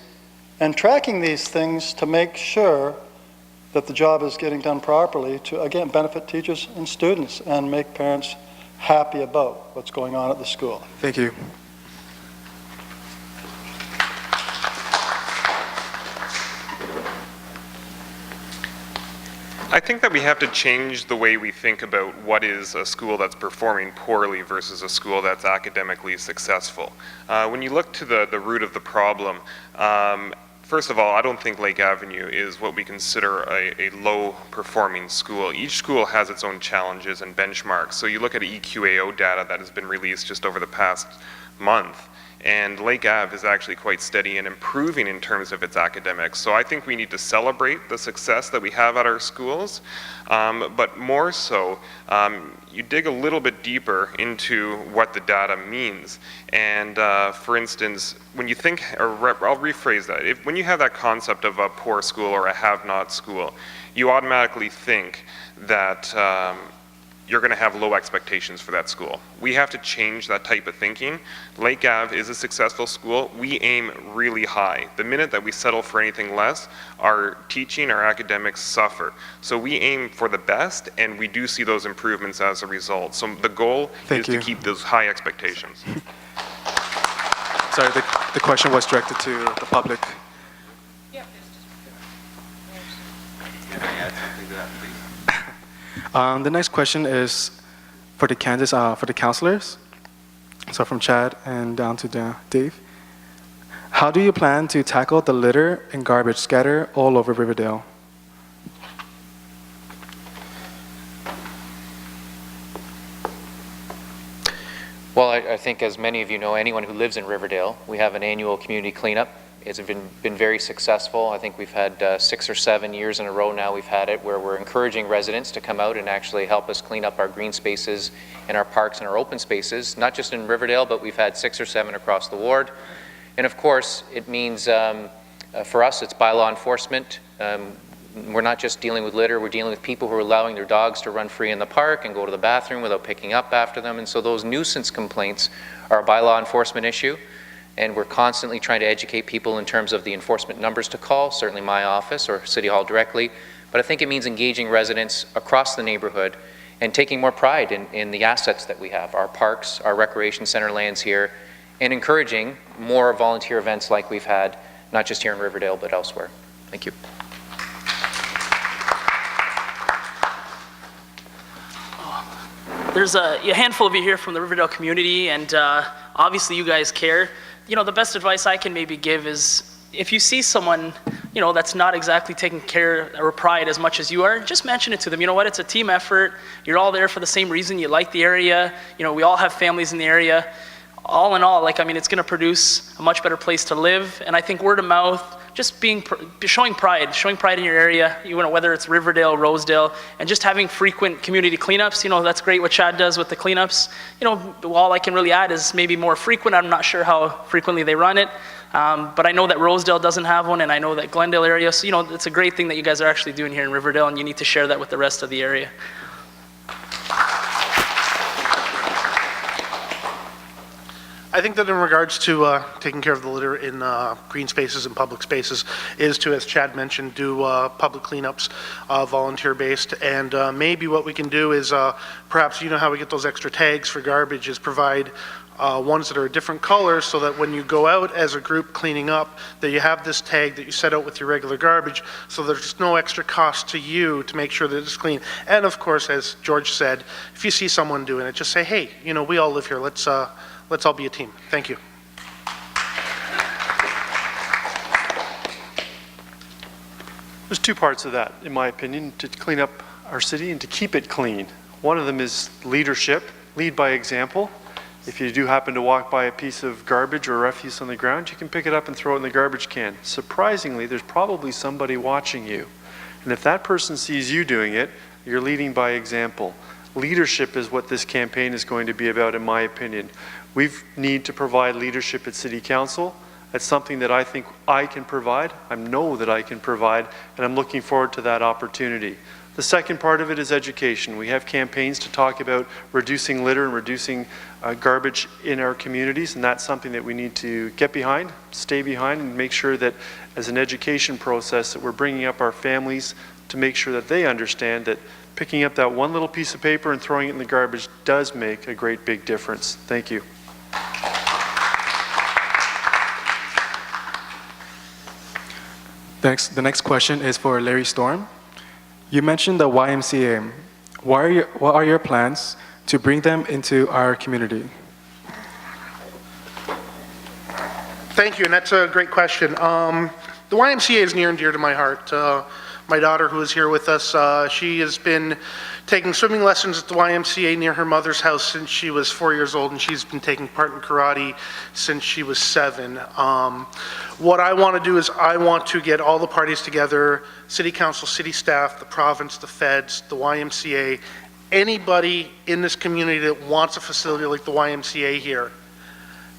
Speaker 8: and tracking these things to make sure that the job is getting done properly to, again, benefit teachers and students and make parents happy about what's going on at the school.
Speaker 1: Thank you.
Speaker 9: I think that we have to change the way we think about what is a school that's performing poorly versus a school that's academically successful. When you look to the root of the problem, first of all, I don't think Lake Avenue is what we consider a low-performing school. Each school has its own challenges and benchmarks. So you look at EQAO data that has been released just over the past month, and Lake Ave is actually quite steady and improving in terms of its academics. So I think we need to celebrate the success that we have at our schools, but more so, you dig a little bit deeper into what the data means. And for instance, when you think, or I'll rephrase that, when you have that concept of a poor school or a have-not school, you automatically think that you're going to have low expectations for that school. We have to change that type of thinking. Lake Ave is a successful school. We aim really high. The minute that we settle for anything less, our teaching, our academics suffer. So we aim for the best, and we do see those improvements as a result. So the goal is to keep those high expectations.
Speaker 1: Sorry, the question was directed to the public. The next question is for the candidates, for the counselors. So from Chad and down to Dave. How do you plan to tackle the litter and garbage scattered all over Riverdale?
Speaker 7: Well, I think as many of you know, anyone who lives in Riverdale, we have an annual community cleanup. It's been very successful. I think we've had 6 or 7 years in a row now we've had it, where we're encouraging residents to come out and actually help us clean up our green spaces and our parks and our open spaces, not just in Riverdale, but we've had 6 or 7 across the ward. And of course, it means for us, it's bylaw enforcement. We're not just dealing with litter, we're dealing with people who are allowing their dogs to run free in the park and go to the bathroom without picking up after them. And so those nuisance complaints are a bylaw enforcement issue. And we're constantly trying to educate people in terms of the enforcement numbers to call, certainly my office or City Hall directly. But I think it means engaging residents across the neighborhood and taking more pride in the assets that we have, our parks, our recreation center lands here, and encouraging more volunteer events like we've had, not just here in Riverdale, but elsewhere. Thank you.
Speaker 6: There's a handful of you here from the Riverdale community, and obviously you guys care. You know, the best advice I can maybe give is if you see someone, you know, that's not exactly taking care or pride as much as you are, just mention it to them. You know what, it's a team effort. You're all there for the same reason. You like the area. You know, we all have families in the area. All in all, like, I mean, it's going to produce a much better place to live. And I think word of mouth, just showing pride in your area, you know, whether it's Riverdale, Rosedale, and just having frequent community cleanups. You know, that's great what Chad does with the cleanups. You know, all I can really add is maybe more frequent. I'm not sure how frequently they run it, but I know that Rosedale doesn't have one, and I know that Glendale area. So, you know, it's a great thing that you guys are actually doing here in Riverdale, and you need to share that with the rest of the area.
Speaker 5: I think that in regards to taking care of the litter in green spaces and public spaces is to, as Chad mentioned, do public cleanups, volunteer-based, and maybe what we can do is perhaps, you know how we get those extra tags for garbage, is provide ones that are a different color so that when you go out as a group cleaning up, that you have this tag that you set out with your regular garbage, so there's no extra cost to you to make sure that it's clean. And of course, as George said, if you see someone doing it, just say, hey, you know, we all live here, let's all be a team. Thank you.
Speaker 4: There's two parts of that, in my opinion, to clean up our city and to keep it clean. One of them is leadership, lead by example. If you do happen to walk by a piece of garbage or refuse on the ground, you can pick it up and throw it in the garbage can. Surprisingly, there's probably somebody watching you. And if that person sees you doing it, you're leading by example. Leadership is what this campaign is going to be about, in my opinion. We need to provide leadership at City Council, That's something that I think I can provide. I know that I can provide, and I'm looking forward to that opportunity. The second part of it is education. We have campaigns to talk about reducing litter and reducing garbage in our communities, and that's something that we need to get behind, stay behind, and make sure that as an education process that we're bringing up our families to make sure that they understand that picking up that one little piece of paper and throwing it in the garbage does make a great big difference. Thank you.
Speaker 1: Thanks. The next question is for Larry Storm. You mentioned the YMCA. What are your plans to bring them into our community?
Speaker 5: Thank you, and that's a great question. The YMCA is near and dear to my heart. My daughter, who is here with us, she has been taking swimming lessons at the YMCA near her mother's house since she was 4 years old, and she's been taking part in karate since she was 7. What I want to do is I want to get all the parties together, city council, city staff, the province, the feds, the YMCA, anybody in this community that wants a facility like the YMCA here.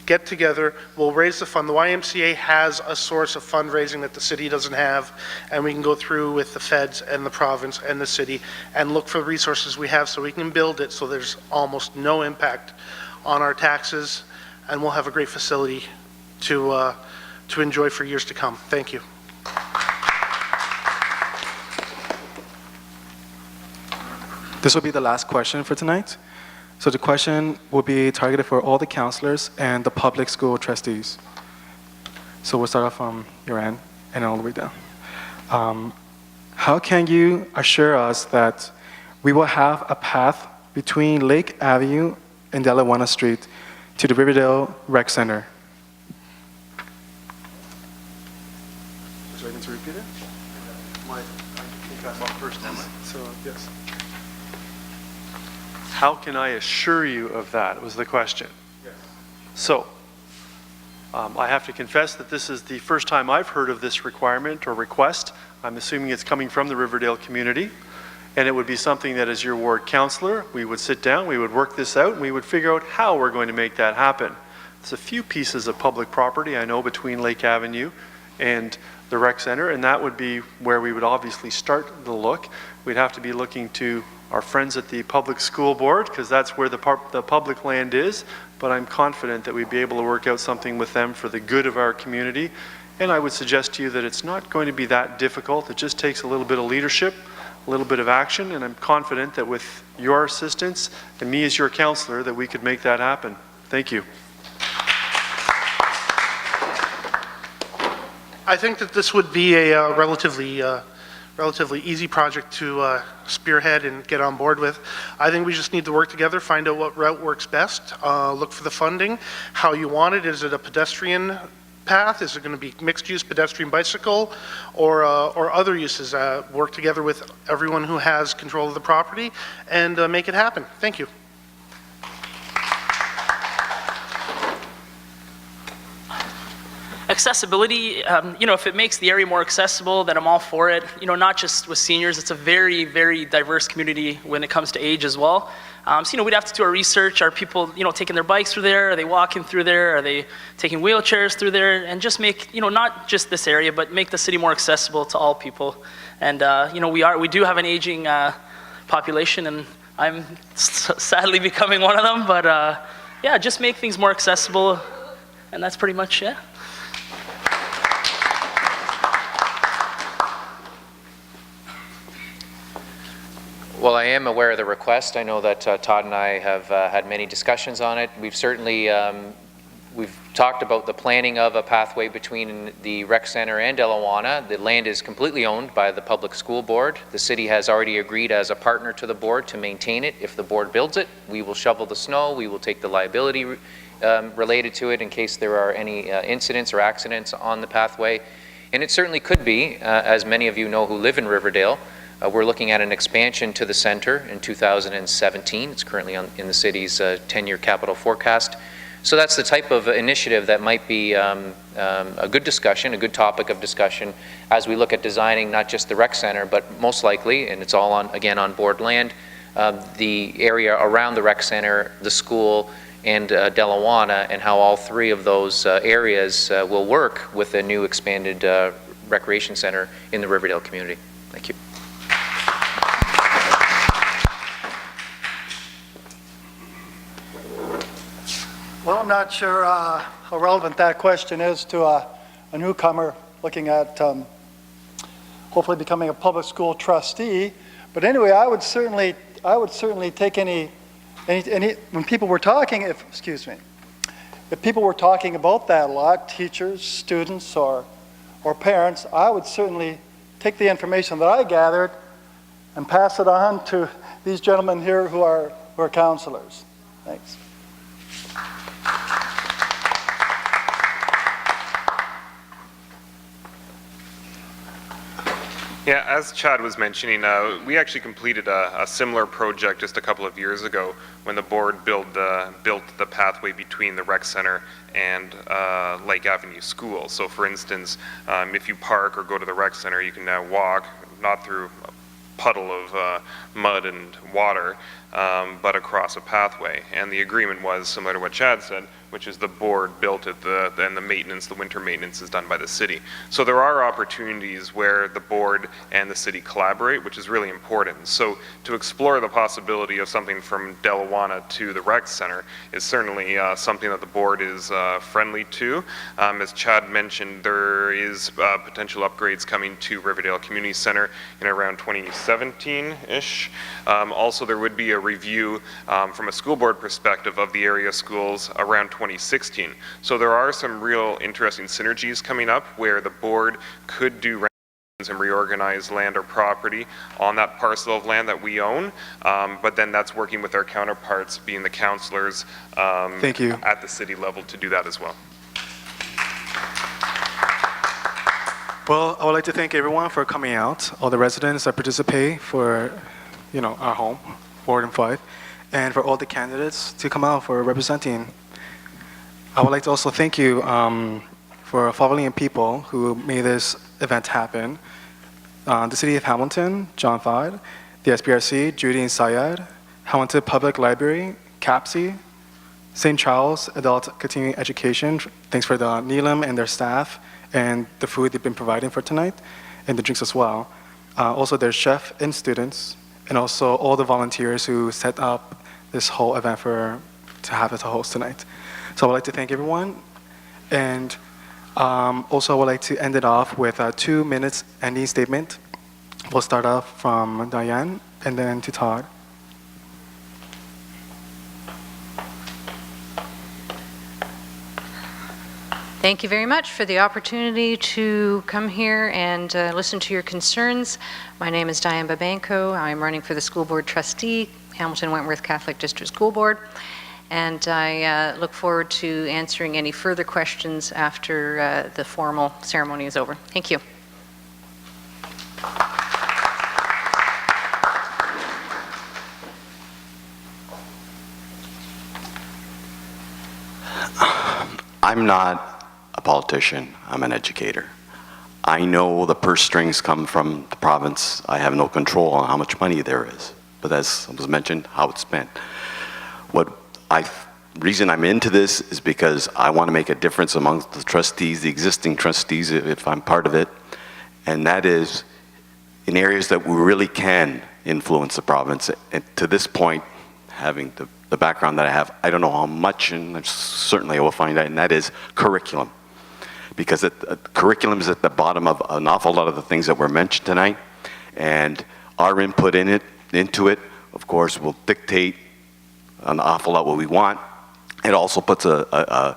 Speaker 5: Get together, we'll raise the fund. The YMCA has a source of fundraising that the city doesn't have, and we can go through with the feds and the province and the city and look for the resources we have so we can build it so there's almost no impact on our taxes, and we'll have a great facility to enjoy for years to come. Thank you.
Speaker 1: This will be the last question for tonight. So the question will be targeted for all the counselors and the public school trustees. So we'll start off from your end and all the way down. How can you assure us that we will have a path between Lake Avenue and Delawana Street to the Riverdale Rec Center?
Speaker 4: Would you like me to repeat it? I think I'm up first, am I?
Speaker 1: So, yes.
Speaker 4: How can I assure you of that, was the question.
Speaker 1: Yes.
Speaker 4: So, I have to confess that this is the first time I've heard of this requirement or request. I'm assuming it's coming from the Riverdale community, and it would be something that as your ward councillor, we would sit down, we would work this out, and we would figure out how we're going to make that happen. There's a few pieces of public property I know between Lake Avenue and the rec center, and that would be where we would obviously start the look. We'd have to be looking to our friends at the public school board, because that's where the public land is, but I'm confident that we'd be able to work out something with them for the good of our community. And I would suggest to you that it's not going to be that difficult. It just takes a little bit of leadership, a little bit of action, and I'm confident that with your assistance and me as your counselor that we could make that happen. Thank you.
Speaker 5: I think that this would be a relatively easy project to spearhead and get on board with. I think we just need to work together, find out what route works best, look for the funding, how you want it. Is it a pedestrian path? Is it going to be mixed use pedestrian bicycle or other uses? Work together with everyone who has control of the property and make it happen. Thank you.
Speaker 6: Accessibility, if it makes the area more accessible, then I'm all for it. Not just with seniors, it's a very, very diverse community when it comes to age as well. We'd have to do our research. Are people, taking their bikes through there? Are they walking through there? Are they taking wheelchairs through there? And just make, not just this area, but make the city more accessible to all people. And, we do have an aging population, and I'm sadly becoming one of them. But, yeah, just make things more accessible. And that's pretty much it.
Speaker 7: Well, I am aware of the request. I know that Todd and I have had many discussions on it. We've certainly we've talked about the planning of a pathway between the rec center and Delawana. The land is completely owned by the public school board. The city has already agreed as a partner to the board to maintain it. If the board builds it, we will shovel the snow. We will take the liability related to it in case there are any incidents or accidents on the pathway. And it certainly could be, as many of you know who live in Riverdale, we're looking at an expansion to the center in 2017. It's currently in the city's 10-year capital forecast. So that's the type of initiative that might be a good discussion, a good topic of discussion as we look at designing not just the rec center, but most likely, and it's all on board land, the area around the rec center, the school, and Delawana, and how all three of those areas will work with the new expanded recreation center in the Riverdale community. Thank you.
Speaker 8: Well, I'm not sure how relevant that question is to a newcomer looking at hopefully becoming a public school trustee. But anyway, I would certainly take any when people were talking, if people were talking about that a lot, teachers, students, or parents, I would certainly take the information that I gathered and pass it on to these gentlemen here who are counselors. Thanks.
Speaker 9: Yeah, as Chad was mentioning, we actually completed a similar project just a couple of years ago when the board built the pathway between the rec center and Lake Avenue School. So for instance, if you park or go to the rec center, you can now walk, not through a puddle of mud and water, but across a pathway. And the agreement was similar to what Chad said, which is the board built it, and the maintenance, the winter maintenance is done by the city. So there are opportunities where the board and the city collaborate, which is really important. So to explore the possibility of something from Delawana to the rec center is certainly something that the board is friendly to. As Chad mentioned, there is potential upgrades coming to Riverdale Community Center in around 2017-ish. Also, there would be a review from a school board perspective of the area schools around 2016. So there are some real interesting synergies coming up where the board could do renovations and reorganize land or property on that parcel of land that we own, but then that's working with our counterparts, being the councillors
Speaker 1: Thank you.
Speaker 9: at the city level to do that as well.
Speaker 1: Well, I would like to thank everyone for coming out, all the residents that participate for, our home, Ward 5, and for all the candidates to come out for representing. I would like to also thank you for following people who made this event happen. The City of Hamilton, John Fod, the SBRC, Judy and Syed, Hamilton Public Library, CAPSI, St. Charles Adult Continuing Education, thanks for the Neelam and their staff and the food they've been providing for tonight, and the drinks as well. Also their chef and students, and also all the volunteers who set up this whole event to have us host tonight. So I would like to thank everyone, and also I would like to end it off with a 2 minutes ending statement. We'll start off from Diane, and then to Todd.
Speaker 2: Thank you very much for the opportunity to come here and listen to your concerns. My name is Diane Babanko. I'm running for the school board trustee, Hamilton Wentworth Catholic District School Board. And I look forward to answering any further questions after the formal ceremony is over. Thank you.
Speaker 3: I'm not a politician, I'm an educator. I know the purse strings come from the province. I have no control on how much money there is, but as was mentioned, how it's spent. Reason I'm into this is because I want to make a difference amongst the trustees, the existing trustees, if I'm part of it, and that is in areas that we really can influence the province. And to this point, having the background that I have, I don't know how much, and certainly I will find out, and that is curriculum. Because curriculum is at the bottom of an awful lot of the things that were mentioned tonight, and our input into it, of course, will dictate an awful lot what we want. It also puts a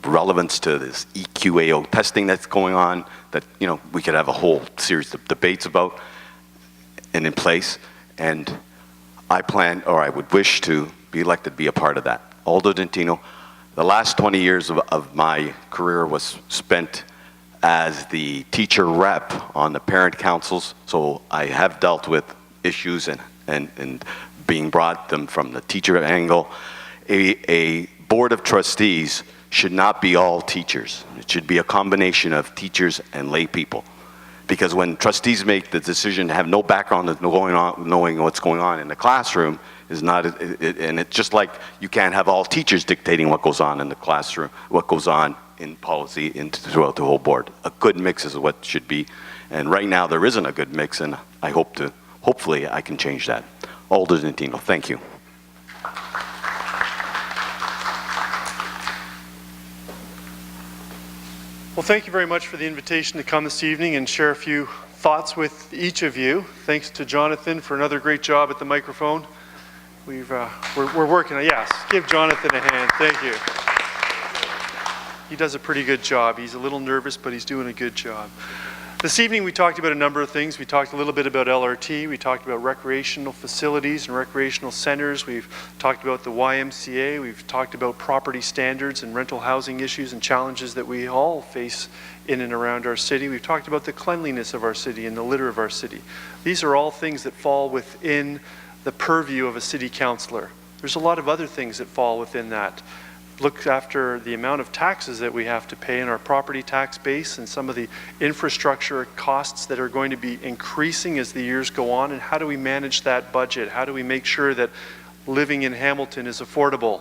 Speaker 3: relevance to this EQAO testing that's going on that we could have a whole series of debates about and in place. And I would wish to be elected to be a part of that. Aldo Dentino, the last 20 years of my career was spent as the teacher rep on the parent councils, so I have dealt with issues and being brought them from the teacher angle. A board of trustees should not be all teachers. It should be a combination of teachers and lay people. Because when trustees make the decision to have no background of knowing what's going on in the classroom, is not, and it's just like you can't have all teachers dictating what goes on in the classroom, what goes on in policy throughout the whole board. A good mix is what should be, and right now there isn't a good mix, and I hopefully I can change that. Alderman Tino, thank you.
Speaker 4: Well, thank you very much for the invitation to come this evening and share a few thoughts with each of you. Thanks to Jonathan for another great job at the microphone. We're working. Yes, give Jonathan a hand. Thank you. He does a pretty good job. He's a little nervous, but he's doing a good job. This evening we talked about a number of things. We talked a little bit about LRT. We talked about recreational facilities and recreational centers. We've talked about the YMCA. We've talked about property standards and rental housing issues and challenges that we all face in and around our city. We've talked about the cleanliness of our city and the litter of our city. These are all things that fall within the purview of a city councillor. There's a lot of other things that fall within that. Look after the amount of taxes that we have to pay in our property tax base and some of the infrastructure costs that are going to be increasing as the years go on, and how do we manage that budget? How do we make sure that living in Hamilton is affordable?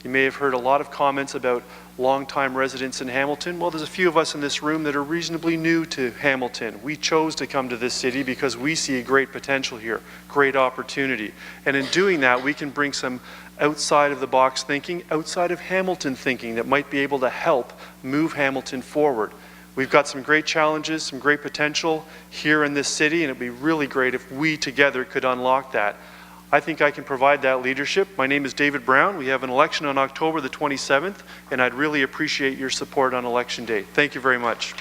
Speaker 4: You may have heard a lot of comments about long-time residents in Hamilton. Well, there's a few of us in this room that are reasonably new to Hamilton. We chose to come to this city because we see a great potential here, great opportunity. And in doing that, we can bring some outside of the box thinking, outside of Hamilton thinking that might be able to help move Hamilton forward. We've got some great challenges, some great potential here in this city, and it'd be really great if we together could unlock that. I think I can provide that leadership. My name is David Brown. We have an election on October the 27th, and I'd really appreciate your support on election day. Thank you very much.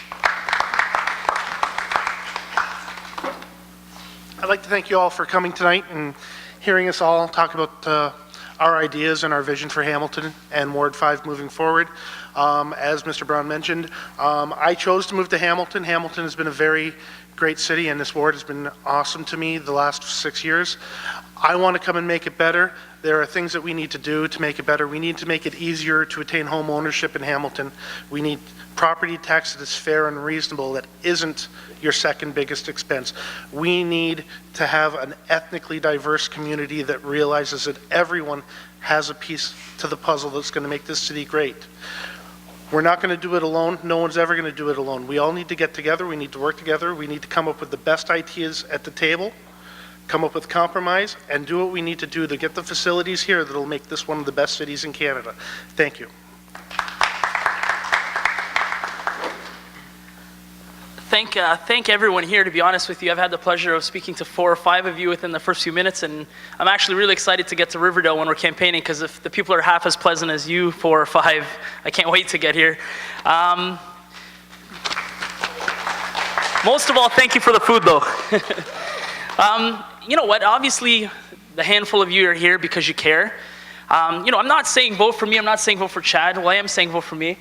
Speaker 5: I'd like to thank you all for coming tonight and hearing us all talk about our ideas and our vision for Hamilton and Ward 5 moving forward. As Mr. Brown mentioned, I chose to move to Hamilton. Hamilton has been a very great city, and this ward has been awesome to me the last 6 years. I want to come and make it better. There are things that we need to do to make it better. We need to make it easier to attain home ownership in Hamilton. We need property tax that is fair and reasonable, that isn't your second biggest expense. We need to have an ethnically diverse community that realizes that everyone has a piece to the puzzle that's going to make this city great. We're not going to do it alone. No one's ever going to do it alone. We all need to get together. We need to work together. We need to come up with the best ideas at the table, come up with compromise, and do what we need to do to get the facilities here that'll make this one of the best cities in Canada. Thank you.
Speaker 6: Thank everyone here. To be honest with you, I've had the pleasure of speaking to 4 or 5 of you within the first few minutes, and I'm actually really excited to get to Riverdale when we're campaigning, because if the people are half as pleasant as you 4 or 5, I can't wait to get here. Most of all, thank you for the food, though. You know what? Obviously, the handful of you are here because you care. You know, I'm not saying vote for me. I'm not saying vote for Chad. Well, I am saying vote for me.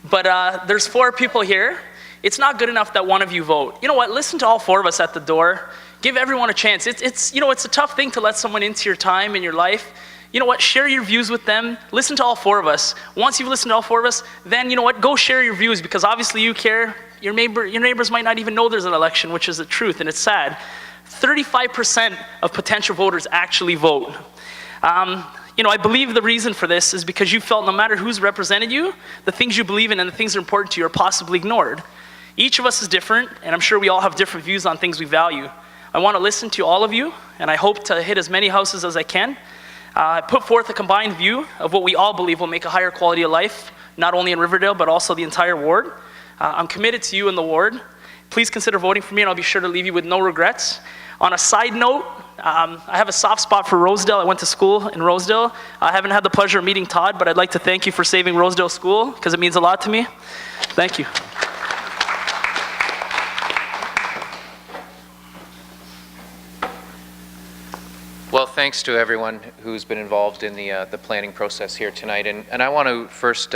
Speaker 6: But there's 4 people here. It's not good enough that one of you vote. You know what? Listen to all 4 of us at the door. Give everyone a chance. You know, it's a tough thing to let someone into your time and your life. You know what? Share your views with them. Listen to all 4 of us. Once you've listened to all 4 of us, then you know what? Go share your views, because obviously you care. Your neighbors might not even know there's an election, which is the truth, and it's sad. 35% of potential voters actually vote. You know, I believe the reason for this is because you felt no matter who's represented you, the things you believe in and the things that are important to you are possibly ignored. Each of us is different, and I'm sure we all have different views on things we value. I want to listen to all of you, and I hope to hit as many houses as I can. Put forth a combined view of what we all believe will make a higher quality of life, not only in Riverdale, but also the entire ward. I'm committed to you in the ward. Please consider voting for me, and I'll be sure to leave you with no regrets. On a side note, I have a soft spot for Rosedale. I went to school in Rosedale. I haven't had the pleasure of meeting Todd, but I'd like to thank you for saving Rosedale School, because it means a lot to me. Thank you.
Speaker 7: Well, thanks to everyone who's been involved in the planning process here tonight. And I want to first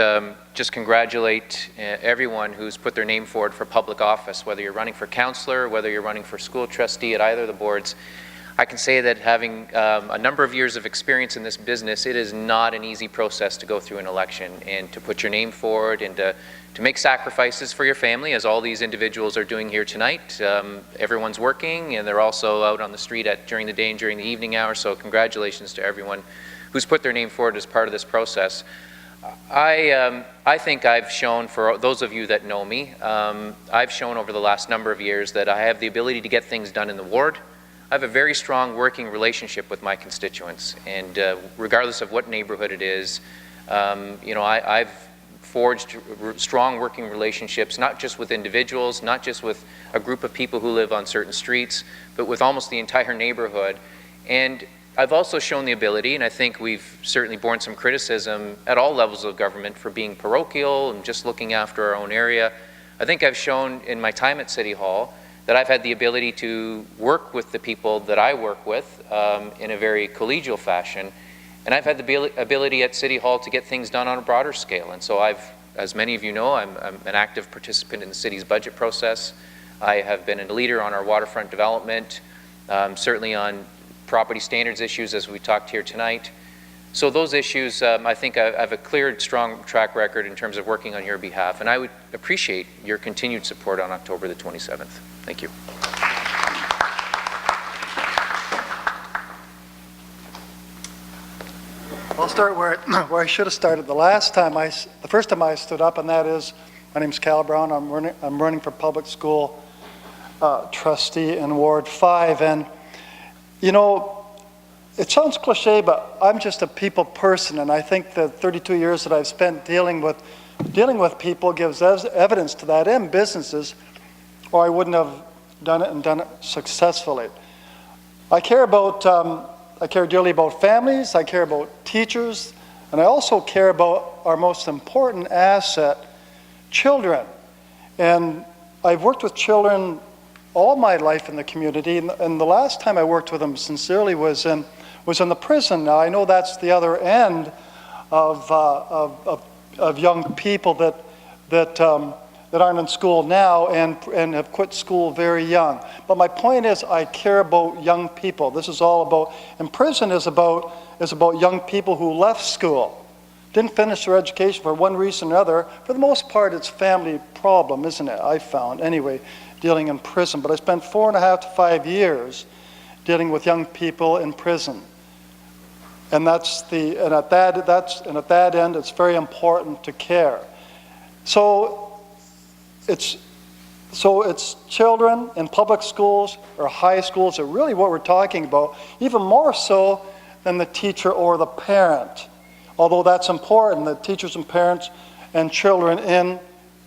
Speaker 7: just congratulate everyone who's put their name forward for public office, whether you're running for councillor, whether you're running for school trustee at either of the boards. I can say that having a number of years of experience in this business, it is not an easy process to go through an election and to put your name forward and to make sacrifices for your family, as all these individuals are doing here tonight. Everyone's working, and they're also out on the street during the day and during the evening hours, so congratulations to everyone who's put their name forward as part of this process. I think I've shown, for those of you that know me, I've shown over the last number of years that I have the ability to get things done in the ward. I have a very strong working relationship with my constituents, and regardless of what neighborhood it is, I've forged strong working relationships, not just with individuals, not just with a group of people who live on certain streets, but with almost the entire neighborhood. And I've also shown the ability, and I think we've certainly borne some criticism at all levels of government for being parochial and just looking after our own area. I think I've shown in my time at City Hall that I've had the ability to work with the people that I work with in a very collegial fashion. And I've had the ability at City Hall to get things done on a broader scale. And so as many of you know, I'm an active participant in the city's budget process. I have been a leader on our waterfront development, certainly on property standards issues as we talked here tonight. So those issues, I think I have a clear, strong track record in terms of working on your behalf, and I would appreciate your continued support on October the 27th. Thank you.
Speaker 8: I'll start where I should have started the first time I stood up, and that is, my name's Cal Brown. I'm running for public school trustee in Ward 5, and you know, it sounds cliche, but I'm just a people person, and I think the 32 years that I've spent dealing with people gives evidence to that in businesses, or I wouldn't have done it successfully. I care dearly about families, I care about teachers, and I also care about our most important asset, children. And I've worked with children all my life in the community, and the last time I worked with them sincerely was in the prison. Now I know that's the other end of young people that aren't in school now and have quit school very young. But my point is, I care about young people. This is all about, and prison is about young people who left school, didn't finish their education for one reason or another. For the most part, it's family problem, isn't it? I found anyway, dealing in prison. But I spent 4.5 to 5 years dealing with young people in prison. And at that end, it's very important to care. So it's children in public schools or high schools are really what we're talking about, even more so than the teacher or the parent. Although that's important, the teachers and parents and children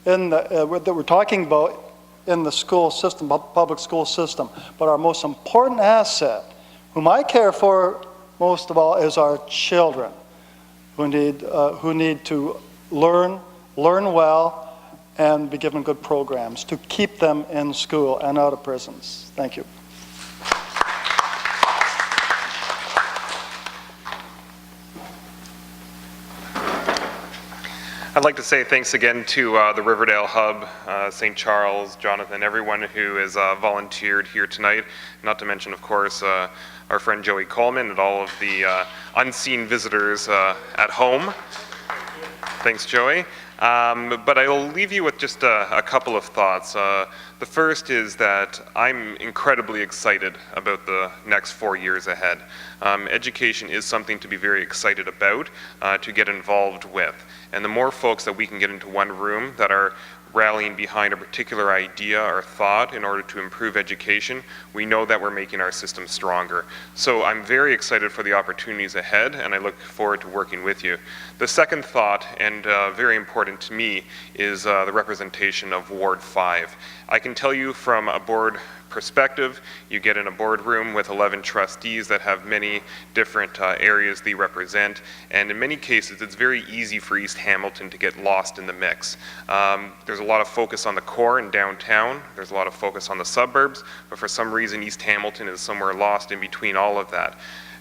Speaker 8: that we're talking about in the school system, public school system. But our most important asset, whom I care for most of all, is our children, who need to learn well, and be given good programs to keep them in school and out of prisons. Thank you.
Speaker 9: I'd like to say thanks again to the Riverdale Hub, St. Charles, Jonathan, everyone who has volunteered here tonight, not to mention, of course, our friend Joey Coleman and all of the unseen visitors at home. Thanks, Joey. But I'll leave you with just a couple of thoughts. The first is that I'm incredibly excited about the next 4 years ahead. Education is something to be very excited about, to get involved with. And the more folks that we can get into one room that are rallying behind a particular idea or thought in order to improve education, we know that we're making our system stronger. So I'm very excited for the opportunities ahead, and I look forward to working with you. The second thought, and very important to me, is the representation of Ward 5. I can tell you from a board perspective, you get in a boardroom with 11 trustees that have many different areas they represent, and in many cases it's very easy for East Hamilton to get lost in the mix. There's a lot of focus on the core and downtown, there's a lot of focus on the suburbs, but for some reason East Hamilton is somewhere lost in between all of that.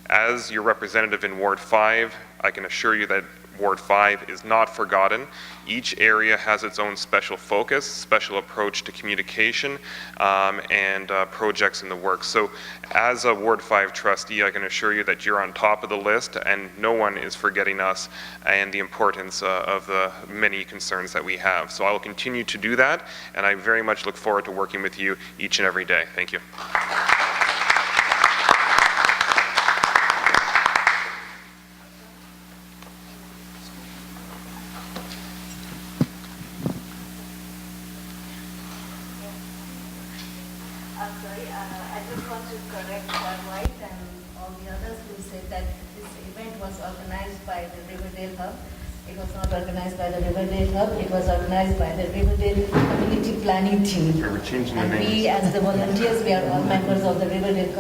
Speaker 9: As your representative in Ward 5, I can assure you that Ward 5 is not forgotten. Each area has its own special focus, special approach to communication, and projects in the works. So as a Ward 5 trustee, I can assure you that you're on top of the list and no one is forgetting us and the importance of the many concerns that we have. So I will continue to do that, and I very much look forward to working with you each and every day. Thank you.
Speaker 11: I'm sorry, I just want to correct White and all the others who said that this event was organized by the Riverdale Hub. It was not organized by the Riverdale Hub, it was organized by the Riverdale Community Planning Team.
Speaker 9: We're changing the
Speaker 11: And
Speaker 9: names.
Speaker 11: we, as the volunteers, we are all members of the Riverdale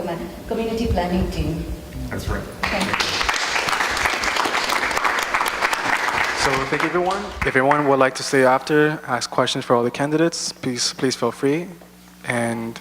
Speaker 11: Community Planning Team.
Speaker 9: That's right.
Speaker 11: Thank you.
Speaker 1: So thank you, everyone. If anyone would like to stay after, ask questions for all the candidates, please feel free. And